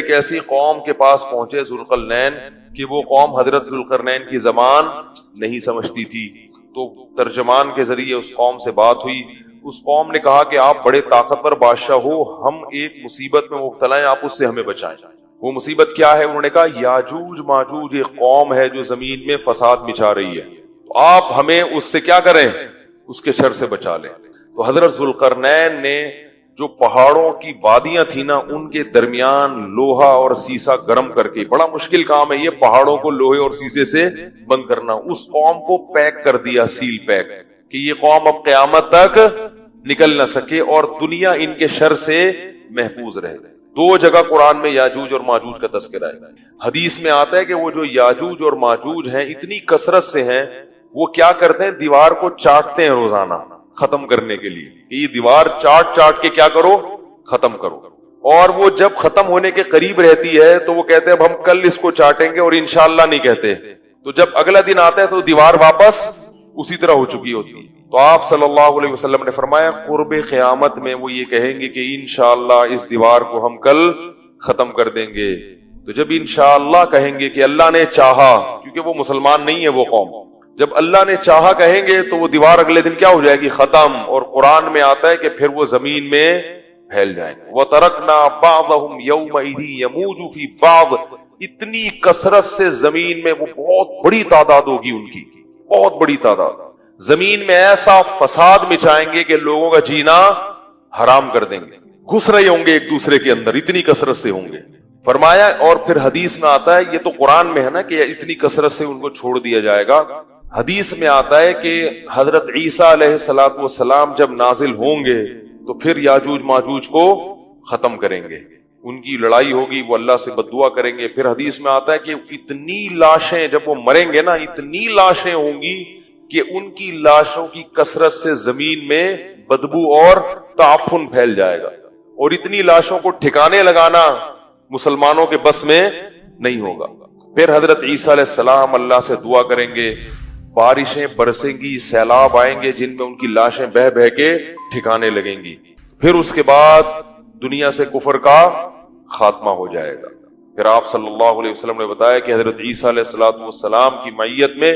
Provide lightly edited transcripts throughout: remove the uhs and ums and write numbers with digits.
ایک ایسی قوم کے پاس پہنچے ذوالقرنین کہ وہ قوم حضرت ذوالقرنین کی زبان نہیں سمجھتی تھی، تو ترجمان کے ذریعے اس قوم سے بات ہوئی. اس قوم نے کہا کہ آپ بڑے طاقتور بادشاہ ہو، ہم ایک مصیبت میں مبتلا ہیں، آپ اس سے ہمیں بچائیں. وہ مصیبت کیا ہے؟ انہوں نے کہا یاجوج ماجوج ایک قوم ہے جو زمین میں فساد مچا رہی ہے، تو آپ ہمیں اس سے کیا کریں؟ اس کے شر سے بچا لیں. تو حضرت ذوالقرنین نے جو پہاڑوں کی وادیاں تھیں نا، ان کے درمیان لوہا اور سیسا گرم کر کے، بڑا مشکل کام ہے یہ پہاڑوں کو لوہے اور سیسے سے بند کرنا، اس قوم کو پیک کر دیا، سیل پیک، کہ یہ قوم اب قیامت تک نکل نہ سکے اور دنیا ان کے شر سے محفوظ رہے. 2 جگہ قرآن میں یاجوج اور ماجوج کا تذکرہ ہے. حدیث میں آتا ہے کہ وہ جو یاجوج اور ماجوج ہیں اتنی کثرت سے ہیں، وہ کیا کرتے ہیں؟ دیوار کو چاٹتے ہیں روزانہ ختم کرنے کے لیے، یہ دیوار چاٹ چاٹ کے کیا کرو؟ ختم کرو. اور وہ جب ختم ہونے کے قریب رہتی ہے تو وہ کہتے ہیں اب ہم کل اس کو چاٹیں گے، اور انشاءاللہ نہیں کہتے. تو جب اگلا دن آتا ہے تو دیوار واپس اسی طرح ہو چکی ہوتی ہے. تو آپ صلی اللہ علیہ وسلم نے فرمایا قرب قیامت میں وہ یہ کہیں گے کہ انشاءاللہ اس دیوار کو ہم کل ختم کر دیں گے. تو جب انشاءاللہ کہیں گے کہ اللہ نے چاہا، کیونکہ وہ مسلمان نہیں ہے وہ قوم، جب اللہ نے چاہا کہیں گے تو وہ دیوار اگلے دن کیا ہو جائے گی؟ ختم. اور قرآن میں آتا ہے کہ پھر وہ زمین میں پھیل جائیں گے. وَتَرَكْنَا بَعْضَهُمْ يَوْمَئِذٍ يَمُوجُ فِي بَعْضٍ، اتنی کثرت سے زمین میں وہ بہت بڑی تعداد ہوگی، ان کی بہت بڑی تعداد، زمین میں ایسا فساد مچائیں گے کہ لوگوں کا جینا حرام کر دیں گے، گھس رہے ہوں گے ایک دوسرے کے اندر، اتنی کثرت سے ہوں گے. فرمایا، اور پھر حدیث میں آتا ہے، یہ تو قرآن میں ہے نا کہ اتنی کثرت سے ان کو چھوڑ دیا جائے گا، حدیث میں آتا ہے کہ حضرت عیسیٰ علیہ السلام جب نازل ہوں گے تو پھر یاجوج ماجوج کو ختم کریں گے، ان کی لڑائی ہوگی، وہ اللہ سے بد دعا کریں گے. پھر حدیث میں آتا ہے کہ اتنی لاشیں جب وہ مریں گے نا، اتنی لاشیں ہوں گی کہ ان کی لاشوں کی کثرت سے زمین میں بدبو اور تعفن پھیل جائے گا، اور اتنی لاشوں کو ٹھکانے لگانا مسلمانوں کے بس میں نہیں ہوگا. پھر حضرت عیسیٰ علیہ السلام اللہ سے دعا کریں گے، بارشیں برسیں گی، سیلاب آئیں گے جن میں ان کی لاشیں بہہ بہہ کے ٹھکانے لگیں گی. پھر اس کے بعد دنیا سے کفر کا خاتمہ ہو جائے گا. پھر آپ صلی اللہ علیہ وسلم نے بتایا کہ حضرت عیسیٰ علیہ السلام کی معیت میں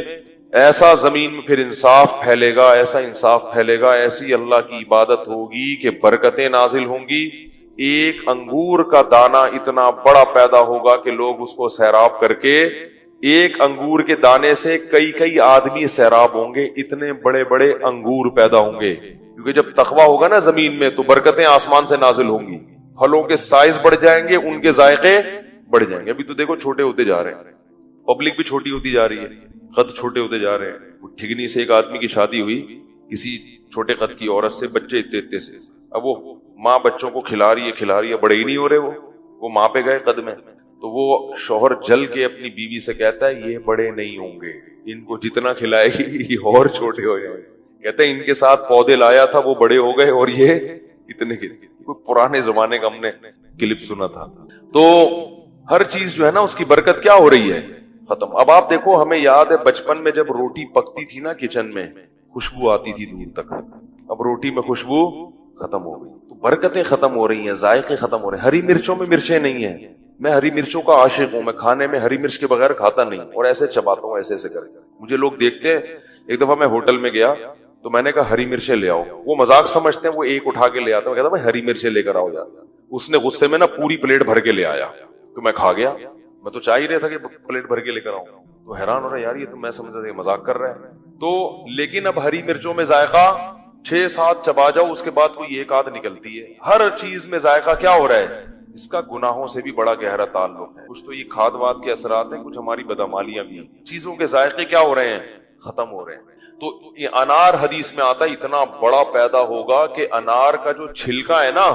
ایسا زمین میں پھر انصاف پھیلے گا، ایسا انصاف پھیلے گا، ایسی اللہ کی عبادت ہوگی کہ برکتیں نازل ہوں گی. ایک انگور کا دانہ اتنا بڑا پیدا ہوگا کہ لوگ اس کو سیراب کر کے، ایک انگور کے دانے سے کئی آدمی سیراب ہوں گے، اتنے بڑے بڑے انگور پیدا ہوں گے. کیونکہ جب تقویٰ ہوگا نا زمین میں تو برکتیں آسمان سے نازل ہوں گی، پھلوں کے سائز بڑھ جائیں گے، ان کے ذائقے بڑھ جائیں گے. ابھی تو دیکھو چھوٹے ہوتے جا رہے ہیں، پبلک بھی چھوٹی ہوتی جا رہی ہے، قد چھوٹے ہوتے جا رہے ہیں. ٹھگنی سے ایک آدمی کی شادی ہوئی، کسی چھوٹے قد کی عورت سے، بچے اتنے سے، اب وہ ماں بچوں کو کھلا رہی ہے، بڑے ہی نہیں ہو رہے، وہ ماں پہ گئے قد میں. تو وہ شوہر جل کے اپنی بیوی سے کہتا ہے یہ بڑے نہیں ہوں گے، ان کو جتنا کھلائے گی یہ اور چھوٹے ہو جائیں گے. کہتے ہیں ان کے ساتھ پودے لایا تھا، وہ بڑے ہو گئے اور یہ اتنے کے. پرانے زمانے کا ہم نے کلپ سنا تھا. تو ہر چیز جو ہے نا اس کی برکت کیا ہو رہی ہے؟ ختم. اب آپ دیکھو، ہمیں یاد ہے بچپن میں جب روٹی پکتی تھی نا کچن میں، خوشبو آتی تھی دور تک. اب روٹی میں خوشبو ختم ہو گئی، تو برکتیں ختم ہو رہی ہیں، ذائقے ختم ہو رہے ہیں. ہری مرچوں میں مرچیں نہیں ہیں، میں ہری مرچوں کا عاشق ہوں، میں کھانے میں ہری مرچ کے بغیر کھاتا نہیں، اور ایسے چباتا ہوں ایسے کر کے. مجھے لوگ دیکھتے ہیں، ایک دفعہ میں ہوٹل میں گیا تو میں نے کہا ہری مرچیں لے آؤ. وہ مذاق سمجھتے ہیں، وہ ایک اٹھا کے لے آتا، میں کہتا میں ہری مرچیں لے کر آؤ یار. اس نے غصے میں نا پوری پلیٹ بھر کے لے آیا، تو میں کھا گیا. میں تو چاہ ہی رہا تھا کہ پلیٹ بھر کے لے کر آؤں. تو حیران ہو رہا ہے یار، یہ تو میں سمجھتا تھا کہ مذاق کر رہا ہے. تو لیکن اب ہری مرچوں میں ذائقہ 6-7 چبا جاؤ، اس کے بعد کوئی ایک آدھ نکلتی ہے. ہر چیز میں ذائقہ کیا ہو رہا ہے؟ اس کا گناہوں سے بھی بڑا گہرا تعلق ہے. کچھ تو یہ کھاد واد کے اثرات ہیں، کچھ ہماری بدعمالیاں بھی ہیں. چیزوں کے ذائقے کیا ہو رہے ہیں؟ ختم ہو رہے ہیں. تو یہ انار حدیث میں آتا ہے اتنا بڑا پیدا ہوگا کہ انار کا جو چھلکا ہے نا،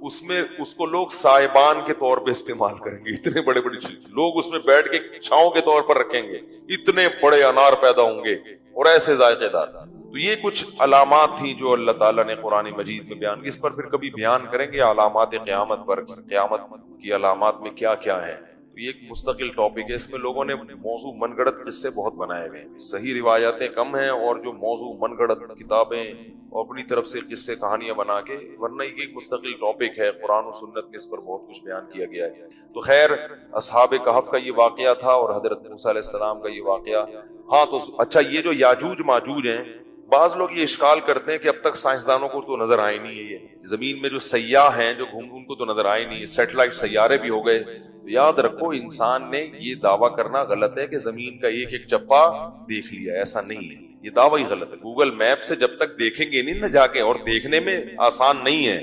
اس میں اس کو لوگ سائبان کے طور پہ استعمال کریں گے. اتنے بڑے بڑے لوگ اس میں بیٹھ کے چھاؤں کے طور پر رکھیں گے. اتنے بڑے انار پیدا ہوں گے اور ایسے ذائقے دار. تو یہ کچھ علامات تھیں جو اللہ تعالیٰ نے قرآن مجید میں بیان کی. اس پر پھر کبھی بیان کریں گے علامات قیامت پر، قیامت کی علامات میں کیا کیا ہے. یہ ایک مستقل ٹاپک ہے، اس میں لوگوں نے موضوع من گڑت قصے بہت بنائے ہوئے ہیں، صحیح روایاتیں کم ہیں اور جو موضوع من گڑت کتابیں اور اپنی طرف سے قصے کہانیاں بنا کے، ورنہ یہ ایک مستقل ٹاپک ہے، قرآن و سنت میں اس پر بہت کچھ بیان کیا گیا ہے۔ تو خیر، اصحاب کہف کا یہ واقعہ تھا اور حضرت موسیٰ علیہ السلام کا یہ واقعہ۔ ہاں تو اچھا، یہ جو یاجوج ماجوج ہیں، بعض لوگ یہ اشکال کرتے ہیں کہ اب تک سائنسدانوں کو تو نظر آئے نہیں ہے، یہ زمین میں جو سیاح ہیں جو گھوم، ان کو تو نظر آئے نہیں، سیٹلائٹ سیارے بھی ہو گئے۔ یاد رکھو، انسان نے یہ دعویٰ کرنا غلط ہے کہ زمین کا ایک ایک چپا دیکھ لیا، ایسا نہیں ہے، یہ دعویٰ ہی غلط ہے۔ گوگل میپ سے جب تک دیکھیں گے نہیں نہ جا کے، اور دیکھنے میں آسان نہیں ہے،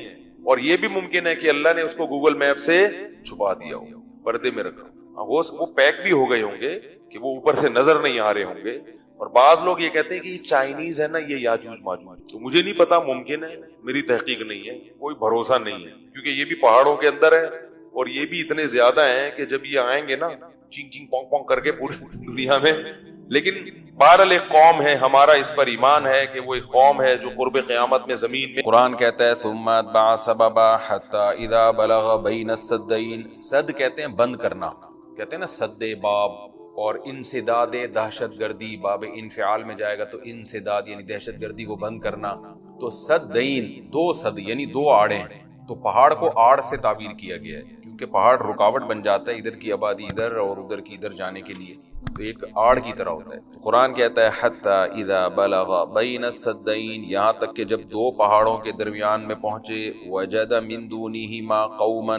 اور یہ بھی ممکن ہے کہ اللہ نے اس کو گوگل میپ سے چھپا دیا ہو، پردے میں رکھا، وہ پیک بھی ہو گئے ہوں گے کہ وہ اوپر سے نظر نہیں آ رہے ہوں گے۔ اور بعض لوگ یہ کہتے ہیں کہ یہ چائنیز ہے نا، یہ یاجوج ماجوج، تو مجھے نہیں پتا، ممکن ہے، میری تحقیق نہیں ہے، کوئی بھروسہ نہیں ہے، کیونکہ یہ بھی پہاڑوں کے اندر ہے اور یہ بھی اتنے زیادہ ہیں کہ جب یہ آئیں گے نا چینگ چینگ پونگ پونگ کر کے پوری دنیا میں۔ لیکن بہرحال ایک قوم ہے، ہمارا اس پر ایمان ہے کہ وہ ایک قوم ہے جو قرب قیامت میں زمین میں، قرآن کہتا ہے ثم اتبع سببا حتی اذا بلغ بین السدین، سد کہتے ہیں بند کرنا، کہتے ہیں نا سد باب، اور انسداد دہشت گردی، باب انفعال میں جائے گا تو انسداد یعنی دہشت گردی کو بند کرنا۔ تو سدین، دو سد یعنی دو آڑیں، تو پہاڑ کو آڑ سے تعبیر کیا گیا ہے کیونکہ پہاڑ رکاوٹ بن جاتا ہے ادھر کی آبادی ادھر اور ادھر کی ادھر جانے کے لیے، تو ایک آڑ کی طرح ہوتا ہے۔ تو قرآن کہتا ہے حتی اذا بلغ بین السدین، یہاں تک کہ جب دو پہاڑوں کے درمیان میں پہنچے، وجد من دونہما قوما،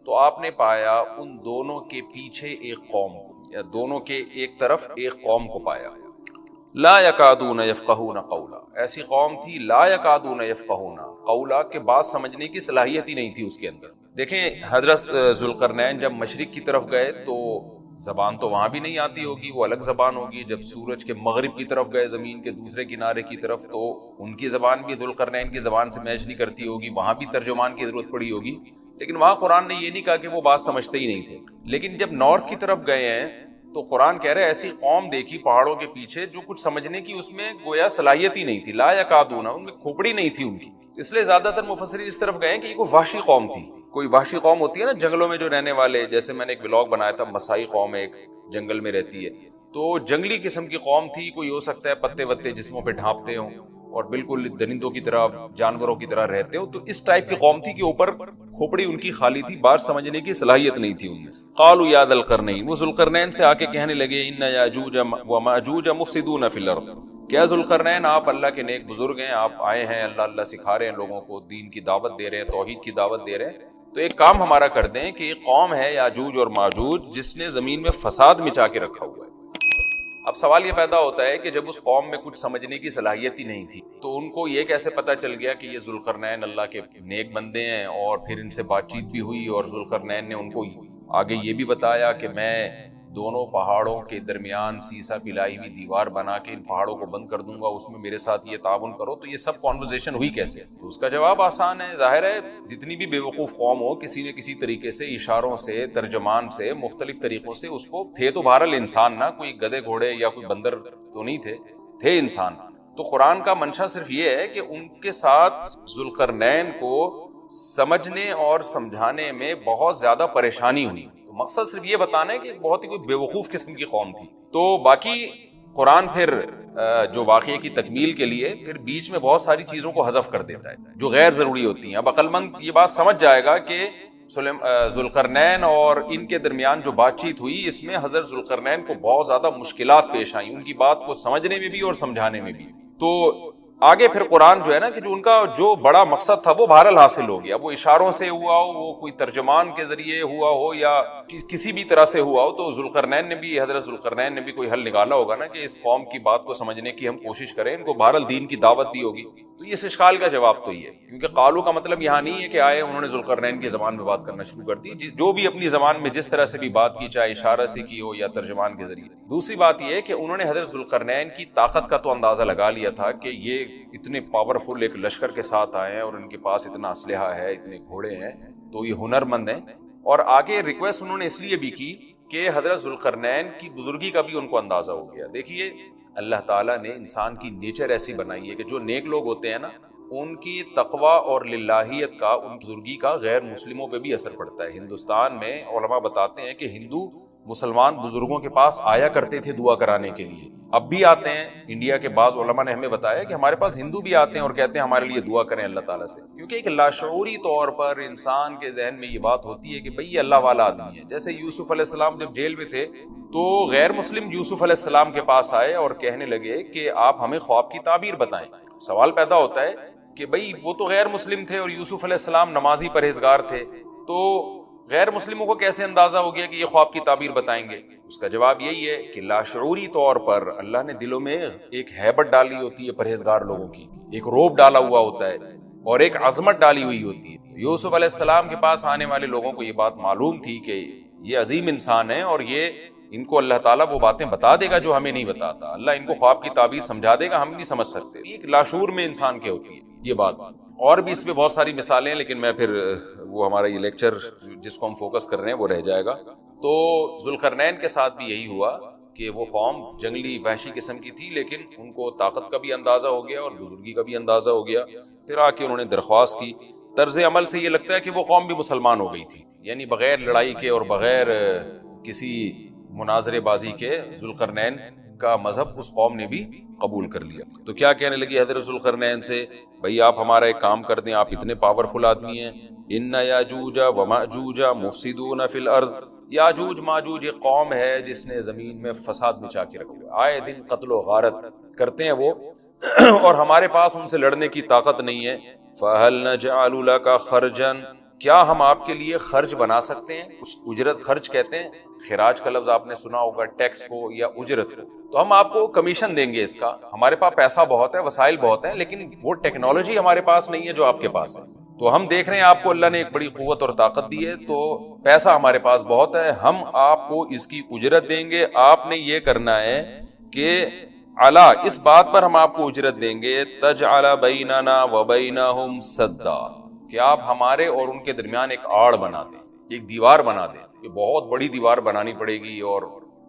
تو آپ نے پایا ان دونوں کے پیچھے ایک قوم کو، یا دونوں کے ایک طرف ایک قوم کو پایا۔ لا یکادون یفقہون قولا، ایسی قوم تھی لا یکادون یفقہون قولا، کہ بات سمجھنے کی صلاحیت ہی نہیں تھی اس کے اندر۔ دیکھیں حضرت ذوالقرنین جب مشرق کی طرف گئے تو زبان تو وہاں بھی نہیں آتی ہوگی، وہ الگ زبان ہوگی۔ جب سورج کے مغرب کی طرف گئے، زمین کے دوسرے کنارے کی طرف، تو ان کی زبان بھی ذوالقرنین کی زبان سے میچ نہیں کرتی ہوگی، وہاں بھی ترجمان کی ضرورت پڑی ہوگی۔ لیکن وہاں قرآن نے یہ نہیں کہا کہ وہ بات سمجھتے ہی نہیں تھے۔ لیکن جب نارتھ کی طرف گئے ہیں تو قرآن کہہ رہے ایسی قوم دیکھی پہاڑوں کے پیچھے جو کچھ سمجھنے کی اس میں گویا صلاحیت ہی نہیں تھی، لا یکادون، ان میں کھوپڑی نہیں تھی ان کی۔ اس لیے زیادہ تر مفسرین اس طرف گئے ہیں کہ یہ کوئی وحشی قوم تھی، کوئی وحشی قوم ہوتی ہے نا جنگلوں میں جو رہنے والے، جیسے میں نے ایک ولاگ بنایا تھا، مسائی قوم ایک جنگل میں رہتی ہے، تو جنگلی قسم کی قوم تھی، کوئی ہو سکتا ہے پتے وتے جسموں پہ ڈھانپتے ہوں اور بالکل درندوں کی طرح جانوروں کی طرح رہتے ہو، تو اس ٹائپ کی قوم تھی کہ اوپر کھوپڑی ان کی خالی تھی، بات سمجھنے کی صلاحیت نہیں تھی ان میں۔ قالوا یا ذا القرنین، وہ ذوالقرنین سے آ کے کہنے لگے ان یاجوج و ماجوج مفسدون فی الارض، کیا ذوالقرنین آپ اللہ کے نیک بزرگ ہیں، آپ آئے ہیں اللہ اللہ سکھا رہے ہیں لوگوں کو، دین کی دعوت دے رہے ہیں، توحید کی دعوت دے رہے ہیں، تو ایک کام ہمارا کر دیں کہ ایک قوم ہے یاجوج اور ماجوج جس نے زمین میں فساد مچا کے رکھا ہوا ہے۔ اب سوال یہ پیدا ہوتا ہے کہ جب اس قوم میں کچھ سمجھنے کی صلاحیت ہی نہیں تھی تو ان کو یہ کیسے پتا چل گیا کہ یہ ذوالقرنین اللہ کے نیک بندے ہیں، اور پھر ان سے بات چیت بھی ہوئی اور ذوالقرنین نے ان کو آگے یہ بھی بتایا کہ میں دونوں پہاڑوں کے درمیان سیسا پلائی ہوئی دیوار بنا کے ان پہاڑوں کو بند کر دوں گا، اس میں میرے ساتھ یہ تعاون کرو، تو یہ سب کانورسیشن ہوئی کیسے؟ تو اس کا جواب آسان ہے، ظاہر ہے جتنی بھی بے وقوف قوم ہو کسی نہ کسی طریقے سے، اشاروں سے، ترجمان سے، مختلف طریقوں سے، اس کو تھے تو بہرحال انسان نا، کوئی گدھے گھوڑے یا کوئی بندر تو نہیں تھے انسان۔ تو قرآن کا منشا صرف یہ ہے کہ ان کے ساتھ ذوالقرنین کو سمجھنے اور سمجھانے میں بہت زیادہ پریشانی ہوئی، تو مقصد صرف یہ بتانا ہے کہ بہت ہی کوئی بے وقوف قسم کی قوم تھی۔ تو باقی قرآن پھر جو واقعے کی تکمیل کے لیے پھر بیچ میں بہت ساری چیزوں کو حذف کر دیتا ہے جو غیر ضروری ہوتی ہیں۔ اب عقل مند یہ بات سمجھ جائے گا کہ ذوالقرنین اور ان کے درمیان جو بات چیت ہوئی اس میں حضرت ذوالقرنین کو بہت زیادہ مشکلات پیش آئیں، ان کی بات کو سمجھنے میں بھی اور سمجھانے میں بھی۔ تو آگے پھر قرآن جو ہے نا کہ جو ان کا جو بڑا مقصد تھا وہ بہرحال حاصل ہو گیا، وہ اشاروں سے ہوا ہو، وہ کوئی ترجمان کے ذریعے ہوا ہو یا کسی بھی طرح سے ہوا ہو، تو حضرت ذوالقرنین نے بھی کوئی حل نکالا ہوگا نا کہ اس قوم کی بات کو سمجھنے کی ہم کوشش کریں، ان کو بہرحال دین کی دعوت دی ہوگی۔ تو اس اشکال کا جواب تو یہ ہے، کیونکہ قالو کا مطلب یہاں نہیں ہے کہ آئے انہوں نے ذوالقرنین کی زبان میں بات کرنا شروع کر دی، جو بھی اپنی زبان میں جس طرح سے بھی بات کی، چاہے اشارہ سے کی ہو یا ترجمان کے ذریعے۔ دوسری بات یہ ہے کہ انہوں نے حضرت ذوالقرنین کی طاقت کا تو اندازہ لگا لیا تھا کہ یہ اتنے پاورفل ایک لشکر کے ساتھ آئے ہیں اور ان کے پاس اتنا اسلحہ ہے، اتنے گھوڑے ہیں، تو یہ ہنر مند ہیں۔ اور آگے ریکویسٹ انہوں نے اس لیے بھی کی کہ حضرت ذوالقرنین کی بزرگی کا بھی ان کو اندازہ ہو گیا۔ دیکھیے اللہ تعالیٰ نے انسان کی نیچر ایسی بنائی ہے کہ جو نیک لوگ ہوتے ہیں نا ان کی تقوی اور للہیت کا، ان کی بزرگی کا غیر مسلموں پہ بھی اثر پڑتا ہے۔ ہندوستان میں علماء بتاتے ہیں کہ ہندو مسلمان بزرگوں کے پاس آیا کرتے تھے دعا کرانے کے لیے، اب بھی آتے ہیں۔ انڈیا کے بعض علماء نے ہمیں بتایا کہ ہمارے پاس ہندو بھی آتے ہیں اور کہتے ہیں ہمارے لیے دعا کریں اللہ تعالیٰ سے، کیونکہ ایک لاشعوری طور پر انسان کے ذہن میں یہ بات ہوتی ہے کہ بھئی یہ اللہ والا آدمی ہے۔ جیسے یوسف علیہ السلام جب جیل میں تھے تو غیر مسلم یوسف علیہ السلام کے پاس آئے اور کہنے لگے کہ آپ ہمیں خواب کی تعبیر بتائیں۔ سوال پیدا ہوتا ہے کہ بھئی وہ تو غیر مسلم تھے اور یوسف علیہ السلام نمازی پرہیزگار تھے، تو غیر مسلموں کو کیسے اندازہ ہو گیا کہ یہ خواب کی تعبیر بتائیں گے؟ اس کا جواب یہی ہے کہ لاشعوری طور پر اللہ نے دلوں میں ایک ہیبت ڈالی ہوتی ہے پرہیزگار لوگوں کی، ایک روب ڈالا ہوا ہوتا ہے اور ایک عظمت ڈالی ہوئی ہوتی ہے۔ یوسف علیہ السلام کے پاس آنے والے لوگوں کو یہ بات معلوم تھی کہ یہ عظیم انسان ہے اور یہ ان کو اللہ تعالیٰ وہ باتیں بتا دے گا جو ہمیں نہیں بتاتا، اللہ ان کو خواب کی تعبیر سمجھا دے گا، ہم نہیں سمجھ سکتے۔ ایک لاشعور میں انسان کے ہوتی ہے یہ بات۔ اور بھی اس میں بہت ساری مثالیں ہیں، لیکن میں پھر وہ ہمارا یہ لیکچر جس کو ہم فوکس کر رہے ہیں وہ رہ جائے گا۔ تو ذوالقرنین کے ساتھ بھی یہی ہوا کہ وہ قوم جنگلی وحشی قسم کی تھی، لیکن ان کو طاقت کا بھی اندازہ ہو گیا اور بزرگی کا بھی اندازہ ہو گیا۔ پھر آ کے انہوں نے درخواست کی۔ طرز عمل سے یہ لگتا ہے کہ وہ قوم بھی مسلمان ہو گئی تھی، یعنی بغیر لڑائی کے اور بغیر کسی مناظرے بازی کے ذوالقرنین کا مذہب اس قوم نے بھی قبول کر لیا۔ تو کیا کہنے لگی حضرت ذوالقرنین سے؟ بھئی آپ ہمارا ایک کام کر دیں، آپ اتنے پاورفل آدمی ہیں، ان یاجوج و ماجوج مفسدون فی الارض، یاجوج ماجوج ایک قوم ہے جس نے زمین میں فساد مچا کے رکھا، آئے دن قتل و غارت کرتے ہیں وہ، اور ہمارے پاس ان سے لڑنے کی طاقت نہیں ہے۔ فَهَلْ نَجْعَلُ لَكَ خَرْجًا، کیا ہم آپ کے لیے خرچ بنا سکتے ہیں؟ اجرت خرچ کہتے ہیں، خراج کا لفظ آپ نے سنا ہوگا، ٹیکس کو یا اجرت کو۔ تو ہم آپ کو کمیشن دیں گے اس کا، ہمارے پاس پیسہ بہت ہے، وسائل بہت ہیں، لیکن وہ ٹیکنالوجی ہمارے پاس نہیں ہے جو آپ کے پاس ہے۔ تو ہم دیکھ رہے ہیں آپ کو اللہ نے ایک بڑی قوت اور طاقت دی ہے، تو پیسہ ہمارے پاس بہت ہے، ہم آپ کو اس کی اجرت دیں گے۔ آپ نے یہ کرنا ہے کہ علا، اس بات پر ہم آپ کو اجرت دیں گے، تجعل بیننا وبینہم سدا، کہ آپ ہمارے اور ان کے درمیان ایک آڑ بنا دیں، ایک دیوار بنا دیں۔ یہ بہت بڑی دیوار بنانی پڑے گی اور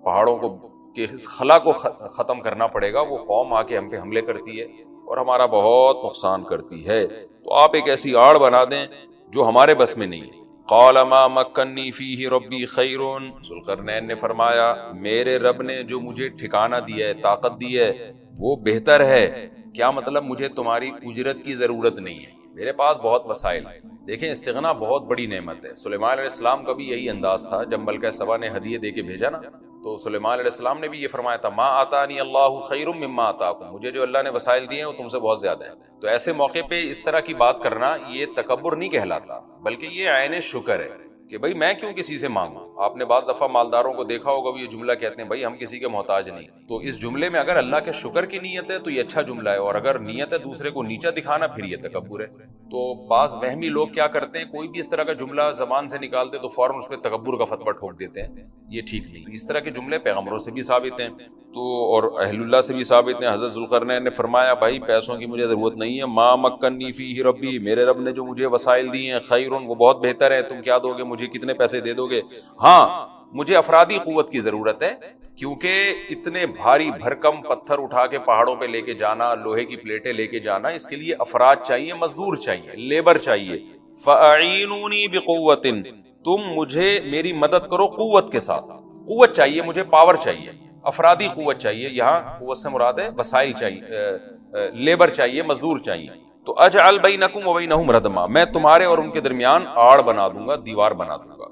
پہاڑوں کو کہ اس خلا کو ختم کرنا پڑے گا۔ وہ قوم آ کے ہم پہ حملے کرتی ہے اور ہمارا بہت نقصان کرتی ہے، تو آپ ایک ایسی آڑ بنا دیں جو ہمارے بس میں نہیں ہے۔ قال ما مکنی فیہ ربی خیر، ذوالقرنین نے فرمایا میرے رب نے جو مجھے ٹھکانہ دیا ہے، طاقت دی ہے، وہ بہتر ہے۔ کیا مطلب؟ مجھے تمہاری اجرت کی ضرورت نہیں ہے، میرے پاس بہت وسائل ہیں۔ دیکھیں استغنا بہت بڑی نعمت ہے۔ سلیمان علیہ السلام کا بھی یہی انداز تھا، جب ملکہ سبا نے ہدیے دے کے بھیجا نا، تو سلیمان علیہ السلام نے بھی یہ فرمایا تھا، ما آتانی اللہ خیر مما آتاکم، مجھے جو اللہ نے وسائل دیے ہیں وہ تم سے بہت زیادہ ہیں۔ تو ایسے موقع پہ اس طرح کی بات کرنا یہ تکبر نہیں کہلاتا، بلکہ یہ عین شکر ہے کہ بھئی میں کیوں کسی سے مانگوں۔ آپ نے بعض دفعہ مالداروں کو دیکھا ہوگا، وہ یہ جملہ کہتے ہیں بھئی ہم کسی کے محتاج نہیں۔ تو اس جملے میں اگر اللہ کے شکر کی نیت ہے تو یہ اچھا جملہ ہے، اور اگر نیت ہے دوسرے کو نیچا دکھانا پھر یہ تکبر ہے۔ تو بعض وہمی لوگ کیا کرتے ہیں، کوئی بھی اس طرح کا جملہ زبان سے نکالتے تو فوراً اس پہ تکبر کا فتویٰ ٹھوک دیتے ہیں، یہ ٹھیک نہیں۔ اس طرح کے جملے پیغمبروں سے بھی ثابت ہیں تو اور اہل اللہ سے بھی ثابت ہیں۔ حضرت ذوالقرنین نے فرمایا بھائی پیسوں کی مجھے ضرورت نہیں ہے، ما مکنی فیہ ربی، میرے رب نے جو مجھے وسائل دیے ہیں، خیرون، وہ بہت بہتر ہے۔ تم کیا دو گے مجھے، کتنے پیسے دے دو گے؟ ہاں مجھے افرادی قوت کی ضرورت ہے، کیونکہ اتنے بھاری بھرکم پتھر اٹھا کے پہاڑوں پہ لے کے جانا، لوہے کی پلیٹیں لے کے جانا، اس کے لیے افراد چاہیے، مزدور چاہیے، لیبر چاہیے۔ فَأَعِینُونِی بِقُوَّةٍ، تم مجھے میری مدد کرو قوت کے ساتھ، قوت چاہیے مجھے، پاور چاہیے، افرادی قوت چاہیے۔ یہاں قوت سے مراد ہے وسائل چاہیے، لیبر چاہیے، مزدور چاہیے۔ تو اجعل بینکم وبینہم ردما، میں تمہارے اور ان کے درمیان آڑ بنا دوں گا، دیوار بنا دوں گا۔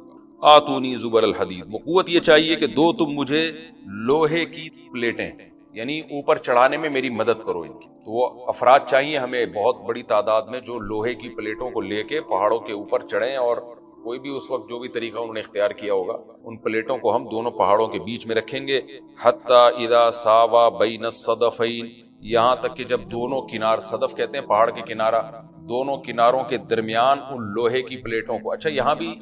آتونی زبر الحدید، وہ قوت یہ چاہیے کہ دو تم مجھے لوہے کی پلیٹیں، یعنی اوپر چڑھانے میں میری مدد کرو ان کی۔ تو وہ افراد چاہیے ہمیں بہت بڑی تعداد میں جو لوہے کی پلیٹوں کو لے کے پہاڑوں کے اوپر چڑھیں، اور کوئی بھی اس وقت جو بھی طریقہ انہوں نے اختیار کیا ہوگا، ان پلیٹوں کو ہم دونوں پہاڑوں کے بیچ میں رکھیں گے، حتی اذا ساوا بین الصدفین، یہاں تک کہ جب دونوں کنار، صدف کہتے ہیں پہاڑ کے کنارہ، دونوں کناروں کے درمیان ان لوہے کی پلیٹوں کو۔ اچھا یہاں بھی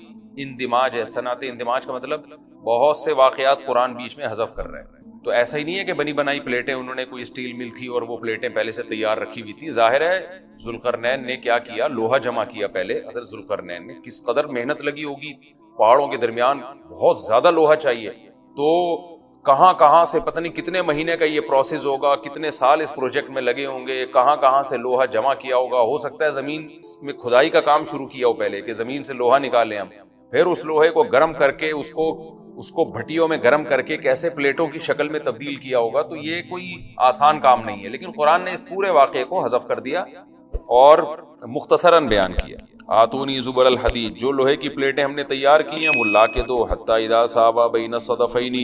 اندماج ہے، صنعت اندماج کا مطلب بہت سے واقعات قرآن بیچ میں حذف کر رہے ہیں۔ تو ایسا ہی نہیں ہے کہ بنی بنائی پلیٹیں، انہوں نے کوئی اسٹیل مل تھی اور وہ پلیٹیں پہلے سے تیار رکھی ہوئی تھی۔ ظاہر ہے ذوالقرنین نے کیا کیا، لوہا جمع کیا پہلے۔ حضرت ذوالقرنین نے کس قدر محنت لگی ہوگی، پہاڑوں کے درمیان بہت زیادہ لوہا چاہیے، تو کہاں کہاں سے پتہ نہیں کتنے مہینے کا یہ پروسیس ہوگا, کتنے سال اس پروجیکٹ میں لگے ہوں گے, کہاں کہاں سے لوہا جمع کیا ہوگا. ہو سکتا ہے زمین میں کھدائی کا کام شروع کیا ہو پہلے, کہ زمین سے لوہا نکالیں ہم, پھر اس لوہے کو گرم کر کے اس کو بھٹیوں میں گرم کر کے کیسے پلیٹوں کی شکل میں تبدیل کیا ہوگا. تو یہ کوئی آسان کام نہیں ہے, لیکن قرآن نے اس پورے واقعے کو حذف کر دیا اور مختصراً بیان کیا. آتونی زبر الحدید, جو لوہے کی پلیٹیں ہم نے تیار کی ہیں وہ لا کے دو. حتی اذا ساوا بین الصدفین,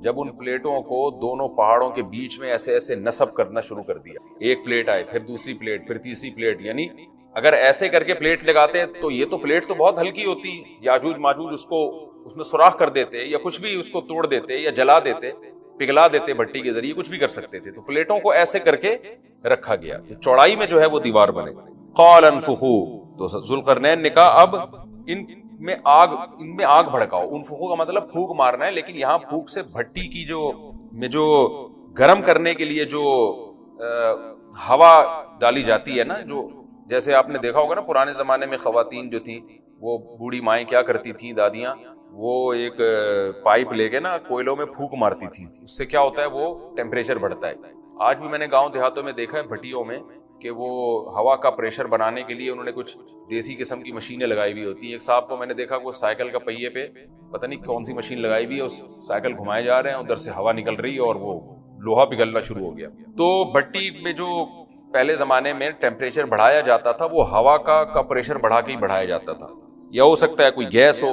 جب ان پلیٹوں کو دونوں پہاڑوں کے بیچ میں ایسے ایسے نصب کرنا شروع کر دیا. ایک پلیٹ آئے, پھر دوسری پلیٹ, پھر تیسری پلیٹ, یعنی اگر ایسے کر کے پلیٹ لگاتے تو یہ تو پلیٹ تو بہت ہلکی ہوتی, یاجوج ماجوج اس میں سوراخ کر دیتے یا کچھ بھی اس کو توڑ دیتے یا جلا دیتے, پگھلا دیتے بھٹی کے ذریعے, کچھ بھی کر سکتے تھے. تو پلیٹوں کو ایسے کر کے رکھا گیا, چوڑائی میں جو ہے وہ دیوار بنے. قال انفخوا, تو ذوالقرنین نے کہا اب ان میں آگ بھڑکاؤ. انفخوا کا مطلب پھونک مارنا ہے, لیکن یہاں پھونک سے بھٹی کی جو گرم کرنے کے لیے جو ہوا ڈالی جاتی ہے نا, جو جیسے آپ نے دیکھا ہوگا نا پرانے زمانے میں خواتین جو تھیں, وہ بوڑھی مائیں کیا کرتی تھیں, دادیاں, وہ ایک پائپ لے کے نا کوئلوں میں پھونک مارتی تھیں. اس سے کیا ہوتا ہے, وہ ٹیمپریچر بڑھتا ہے. آج بھی میں نے گاؤں دیہاتوں میں دیکھا ہے بھٹیوں میں کہ وہ ہوا کا پریشر بنانے کے لیے انہوں نے کچھ دیسی قسم کی مشینیں لگائی ہوئی ہوتی ہیں. ایک صاحب کو میں نے دیکھا وہ سائیکل کا پہیے پہ پتہ نہیں کون سی مشین لگائی ہوئی ہے, اس سائیکل گھمائے جا رہے ہیں, ادھر سے ہوا نکل رہی ہے اور وہ لوہا پگھلنا شروع ہو گیا. تو بھٹی میں جو پہلے زمانے میں ٹیمپریچر بڑھایا جاتا تھا وہ ہوا کا پریشر بڑھا کے ہی بڑھایا جاتا تھا, یا ہو سکتا ہے کوئی گیس ہو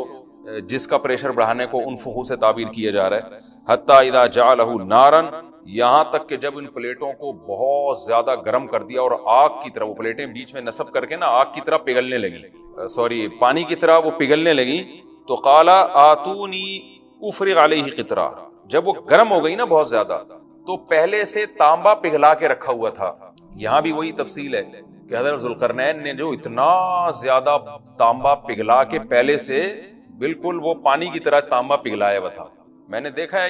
جس کا پریشر بڑھانے کو انفخو سے تعبیر کیا جا رہا ہے. حتی اذا جعلہ نارا, یہاں تک کہ جب ان پلیٹوں کو بہت زیادہ گرم کر دیا اور آگ کی طرح, وہ پلیٹیں بیچ میں نصب کر کے نا آگ کی طرح پگھلنے لگی, پانی کی طرح وہ پگھلنے لگی. تو قال آتونی افرغ علیہ قطرہ, جب وہ گرم ہو گئی نا بہت زیادہ, تو پہلے سے تانبا پگھلا کے رکھا ہوا تھا. یہاں بھی وہی تفصیل ہے کہ حضرت ذوالقرنین نے جو اتنا زیادہ تانبا پگھلا کے پہلے سے بالکل وہ پانی کی طرح تانبا پگھلایا ہوا تھا. میں نے دیکھا ہے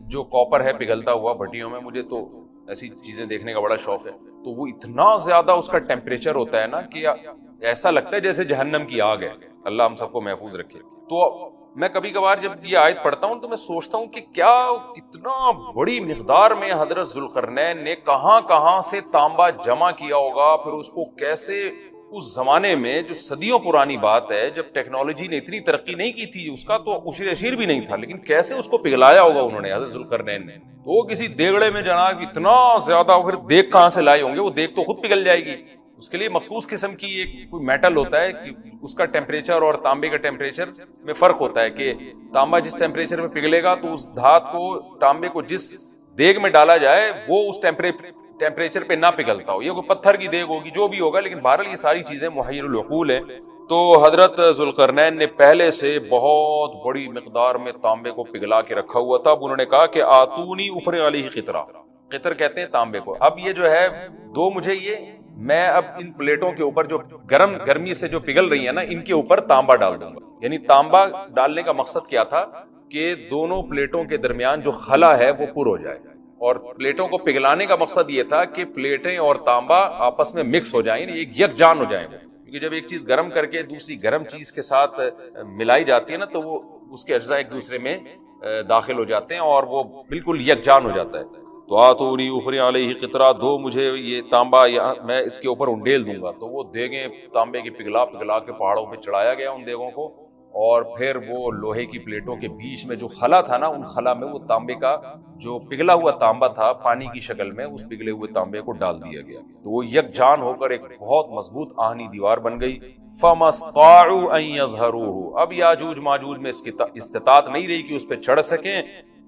جو کاپر ہے پگھلتا ہوا بھٹیوں میں, مجھے تو ایسی چیزیں دیکھنے کا بڑا شوق ہے. تو وہ اتنا زیادہ اس کا ٹیمپریچر ہوتا ہے نا کہ ایسا لگتا ہے جیسے جہنم کی آگ ہے. اللہ ہم سب کو محفوظ رکھے. تو میں کبھی کبھار جب یہ آیت پڑھتا ہوں تو میں سوچتا ہوں کہ کیا کتنا بڑی مقدار میں حضرت ذوالقرنین نے کہاں کہاں سے تانبا جمع کیا ہوگا, پھر اس کو کیسے اس زمانے میں جو صدیوں پرانی بات ہے, جب ٹیکنالوجی نے اتنی ترقی نہیں کی تھی, اس کا تو اشیر اشیر بھی نہیں تھا, لیکن کیسے اس کو پگھلایا ہوگا انہوں نے حضرت ذوالقرنین نے. تو وہ کسی دیگڑے میں جناب اتنا زیادہ, پھر دیگ کہاں سے لائے ہوں گے, وہ دیگ تو خود پگھل جائے گی. اس کے لیے مخصوص قسم کی ایک کوئی میٹل ہوتا ہے کہ اس کا ٹیمپریچر اور تانبے کا ٹیمپریچر میں فرق ہوتا ہے, کہ تانبا جس ٹیمپریچر میں پگھلے گا تو اس دھات کو, تانبے کو جس دیگ میں ڈالا جائے وہ اس ٹیمپریچر پہ نہ پگھلتا ہو. یہ کوئی پتھر کی دیگ ہوگی, جو بھی ہوگا, لیکن بہرحال یہ ساری چیزیں محیر العقول ہیں. تو حضرت ذوالقرنین نے پہلے سے بہت بڑی مقدار میں تانبے کو پگھلا کے رکھا ہوا تھا. اب انہوں نے کہا کہ آتونی افرغ علیہ قطرہ, قطر کہتے ہیں تانبے کو. اب یہ جو ہے دو, مجھے یہ میں اب ان پلیٹوں کے اوپر جو گرمی سے جو پگھل رہی ہیں نا, ان کے اوپر تانبا ڈال دوں گا. یعنی تانبا ڈالنے کا مقصد کیا تھا کہ دونوں پلیٹوں کے درمیان جو خلا ہے وہ پر ہو جائے, اور پلیٹوں کو پگھلانے کا مقصد یہ تھا کہ پلیٹیں اور تانبا آپس میں مکس ہو جائیں, ایک یکجان ہو جائیں. کیونکہ جب ایک چیز گرم کر کے دوسری گرم چیز کے ساتھ ملائی جاتی ہے نا, تو وہ اس کے اجزاء ایک دوسرے میں داخل ہو جاتے ہیں اور وہ بالکل یکجان ہو جاتا ہے. تو آتونی افرغ علیہ قطرہ, دو مجھے یہ تانبا, میں اس کے اوپر انڈیل دوں گا. تو وہ دیگیں تانبے کی پگھلا کے پہاڑوں پہ چڑھایا گیا ان دیگوں کو, اور پھر وہ لوہے کی پلیٹوں کے بیچ میں جو خلا تھا نا, ان خلا میں وہ تانبے کا جو پگھلا ہوا تانبا تھا پانی کی شکل میں, اس پگھلے ہوئے تانبے کو ڈال دیا گیا. تو وہ یکجان ہو کر ایک بہت مضبوط آہنی دیوار بن گئی. فَمَا اسْطَاعُوا أَن يَظْهَرُوهُ, اب یاجوج ماجوج میں اس کی استطاعت نہیں رہی کہ اس پہ چڑھ سکیں.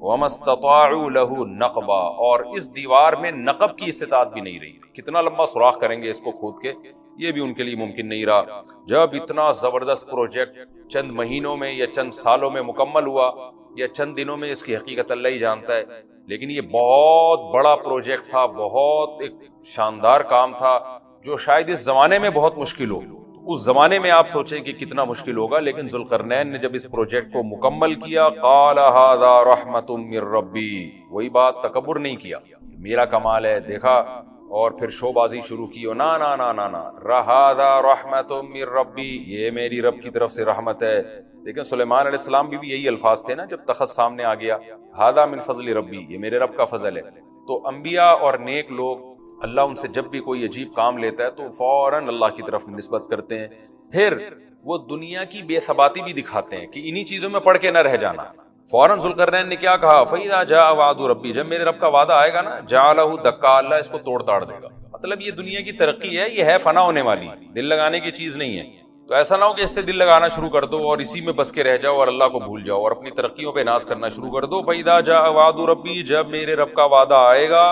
وَمَا اسْتَطَاعُوا لَهُ نَقْبًا, اور اس دیوار میں نقب کی استطاعت بھی نہیں رہی. کتنا لمبا سوراخ کریں گے اس کو کھود کے, یہ بھی ان کے لیے ممکن نہیں رہا. جب اتنا زبردست پروجیکٹ چند مہینوں میں یا چند سالوں میں مکمل ہوا, یا چند دنوں میں, اس کی حقیقت اللہ ہی جانتا ہے, لیکن یہ بہت بڑا پروجیکٹ تھا, بہت ایک شاندار کام تھا, جو شاید اس زمانے میں بہت مشکل ہو. اس زمانے میں آپ سوچیں کہ کتنا مشکل ہوگا, لیکن ذوالقرنین نے جب اس پروجیکٹ کو مکمل کیا, قال ھذا رحمت من ربی, وہی بات, تکبر نہیں کیا, میرا کمال ہے, دیکھا, اور پھر شو بازی شروع کی, نا نا نا نا نا, ھذا رحمت من ربی, یہ میری رب کی طرف سے رحمت ہے. دیکھیں سلیمان علیہ السلام بھی یہی الفاظ تھے نا جب تخت سامنے آ گیا، ھذا من فضل ربی، یہ میرے رب کا فضل ہے۔ تو انبیاء اور نیک لوگ اللہ ان سے جب بھی کوئی عجیب کام لیتا ہے تو فوراً اللہ کی طرف نسبت کرتے ہیں۔ پھر وہ دنیا کی بے ثباتی بھی دکھاتے ہیں کہ انہی چیزوں میں پڑھ کے نہ رہ جانا۔ فوراً ذوالقرنین نے کیا کہا، فَإِذَا جَاءَ وَعْدُ رَبِّي، جب میرے رب کا وعدہ آئے گا نا، جَعَلَهُ دَكَّا، اللہ اس کو توڑ تاڑ دے گا۔ مطلب یہ دنیا کی ترقی ہے، یہ ہے فنا ہونے والی، دل لگانے کی چیز نہیں ہے۔ تو ایسا نہ ہو کہ اس سے دل لگانا شروع کر دو اور اسی میں بس کے رہ جاؤ اور اللہ کو بھول جاؤ اور اپنی ترقیوں پہ ناز کرنا شروع کر دو۔ فَإِذَا جَاءَ وَعْدُ رَبِّي، جب میرے رب کا وعدہ آئے گا،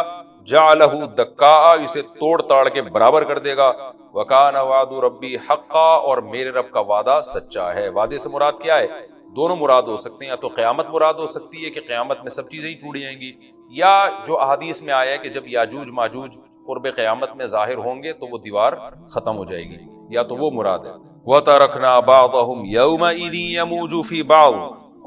جَعَلَهُ دَكَّا، اسے توڑ تاڑ کے برابر کر دے گا۔ وَكَانَ وَعْدُ رَبِّي حَقًّا، اور میرے رب کا وعدہ سچا ہے۔ وعدے سے مراد کیا ہے؟ دونوں مراد ہو سکتے ہیں، یا تو قیامت مراد ہو سکتی ہے کہ قیامت میں سب چیزیں ہی ٹوٹ جائیں گی، یا جو احادیث میں آیا ہے کہ جب یاجوج ماجوج قرب قیامت میں ظاہر ہوں گے تو وہ دیوار ختم ہو جائے گی، یا تو وہ مراد ہے۔ وَتَرَكْنَا بَعْضَهُمْ يَوْمَئِذٍ يَمُوجُ فِي بَعْضٍ،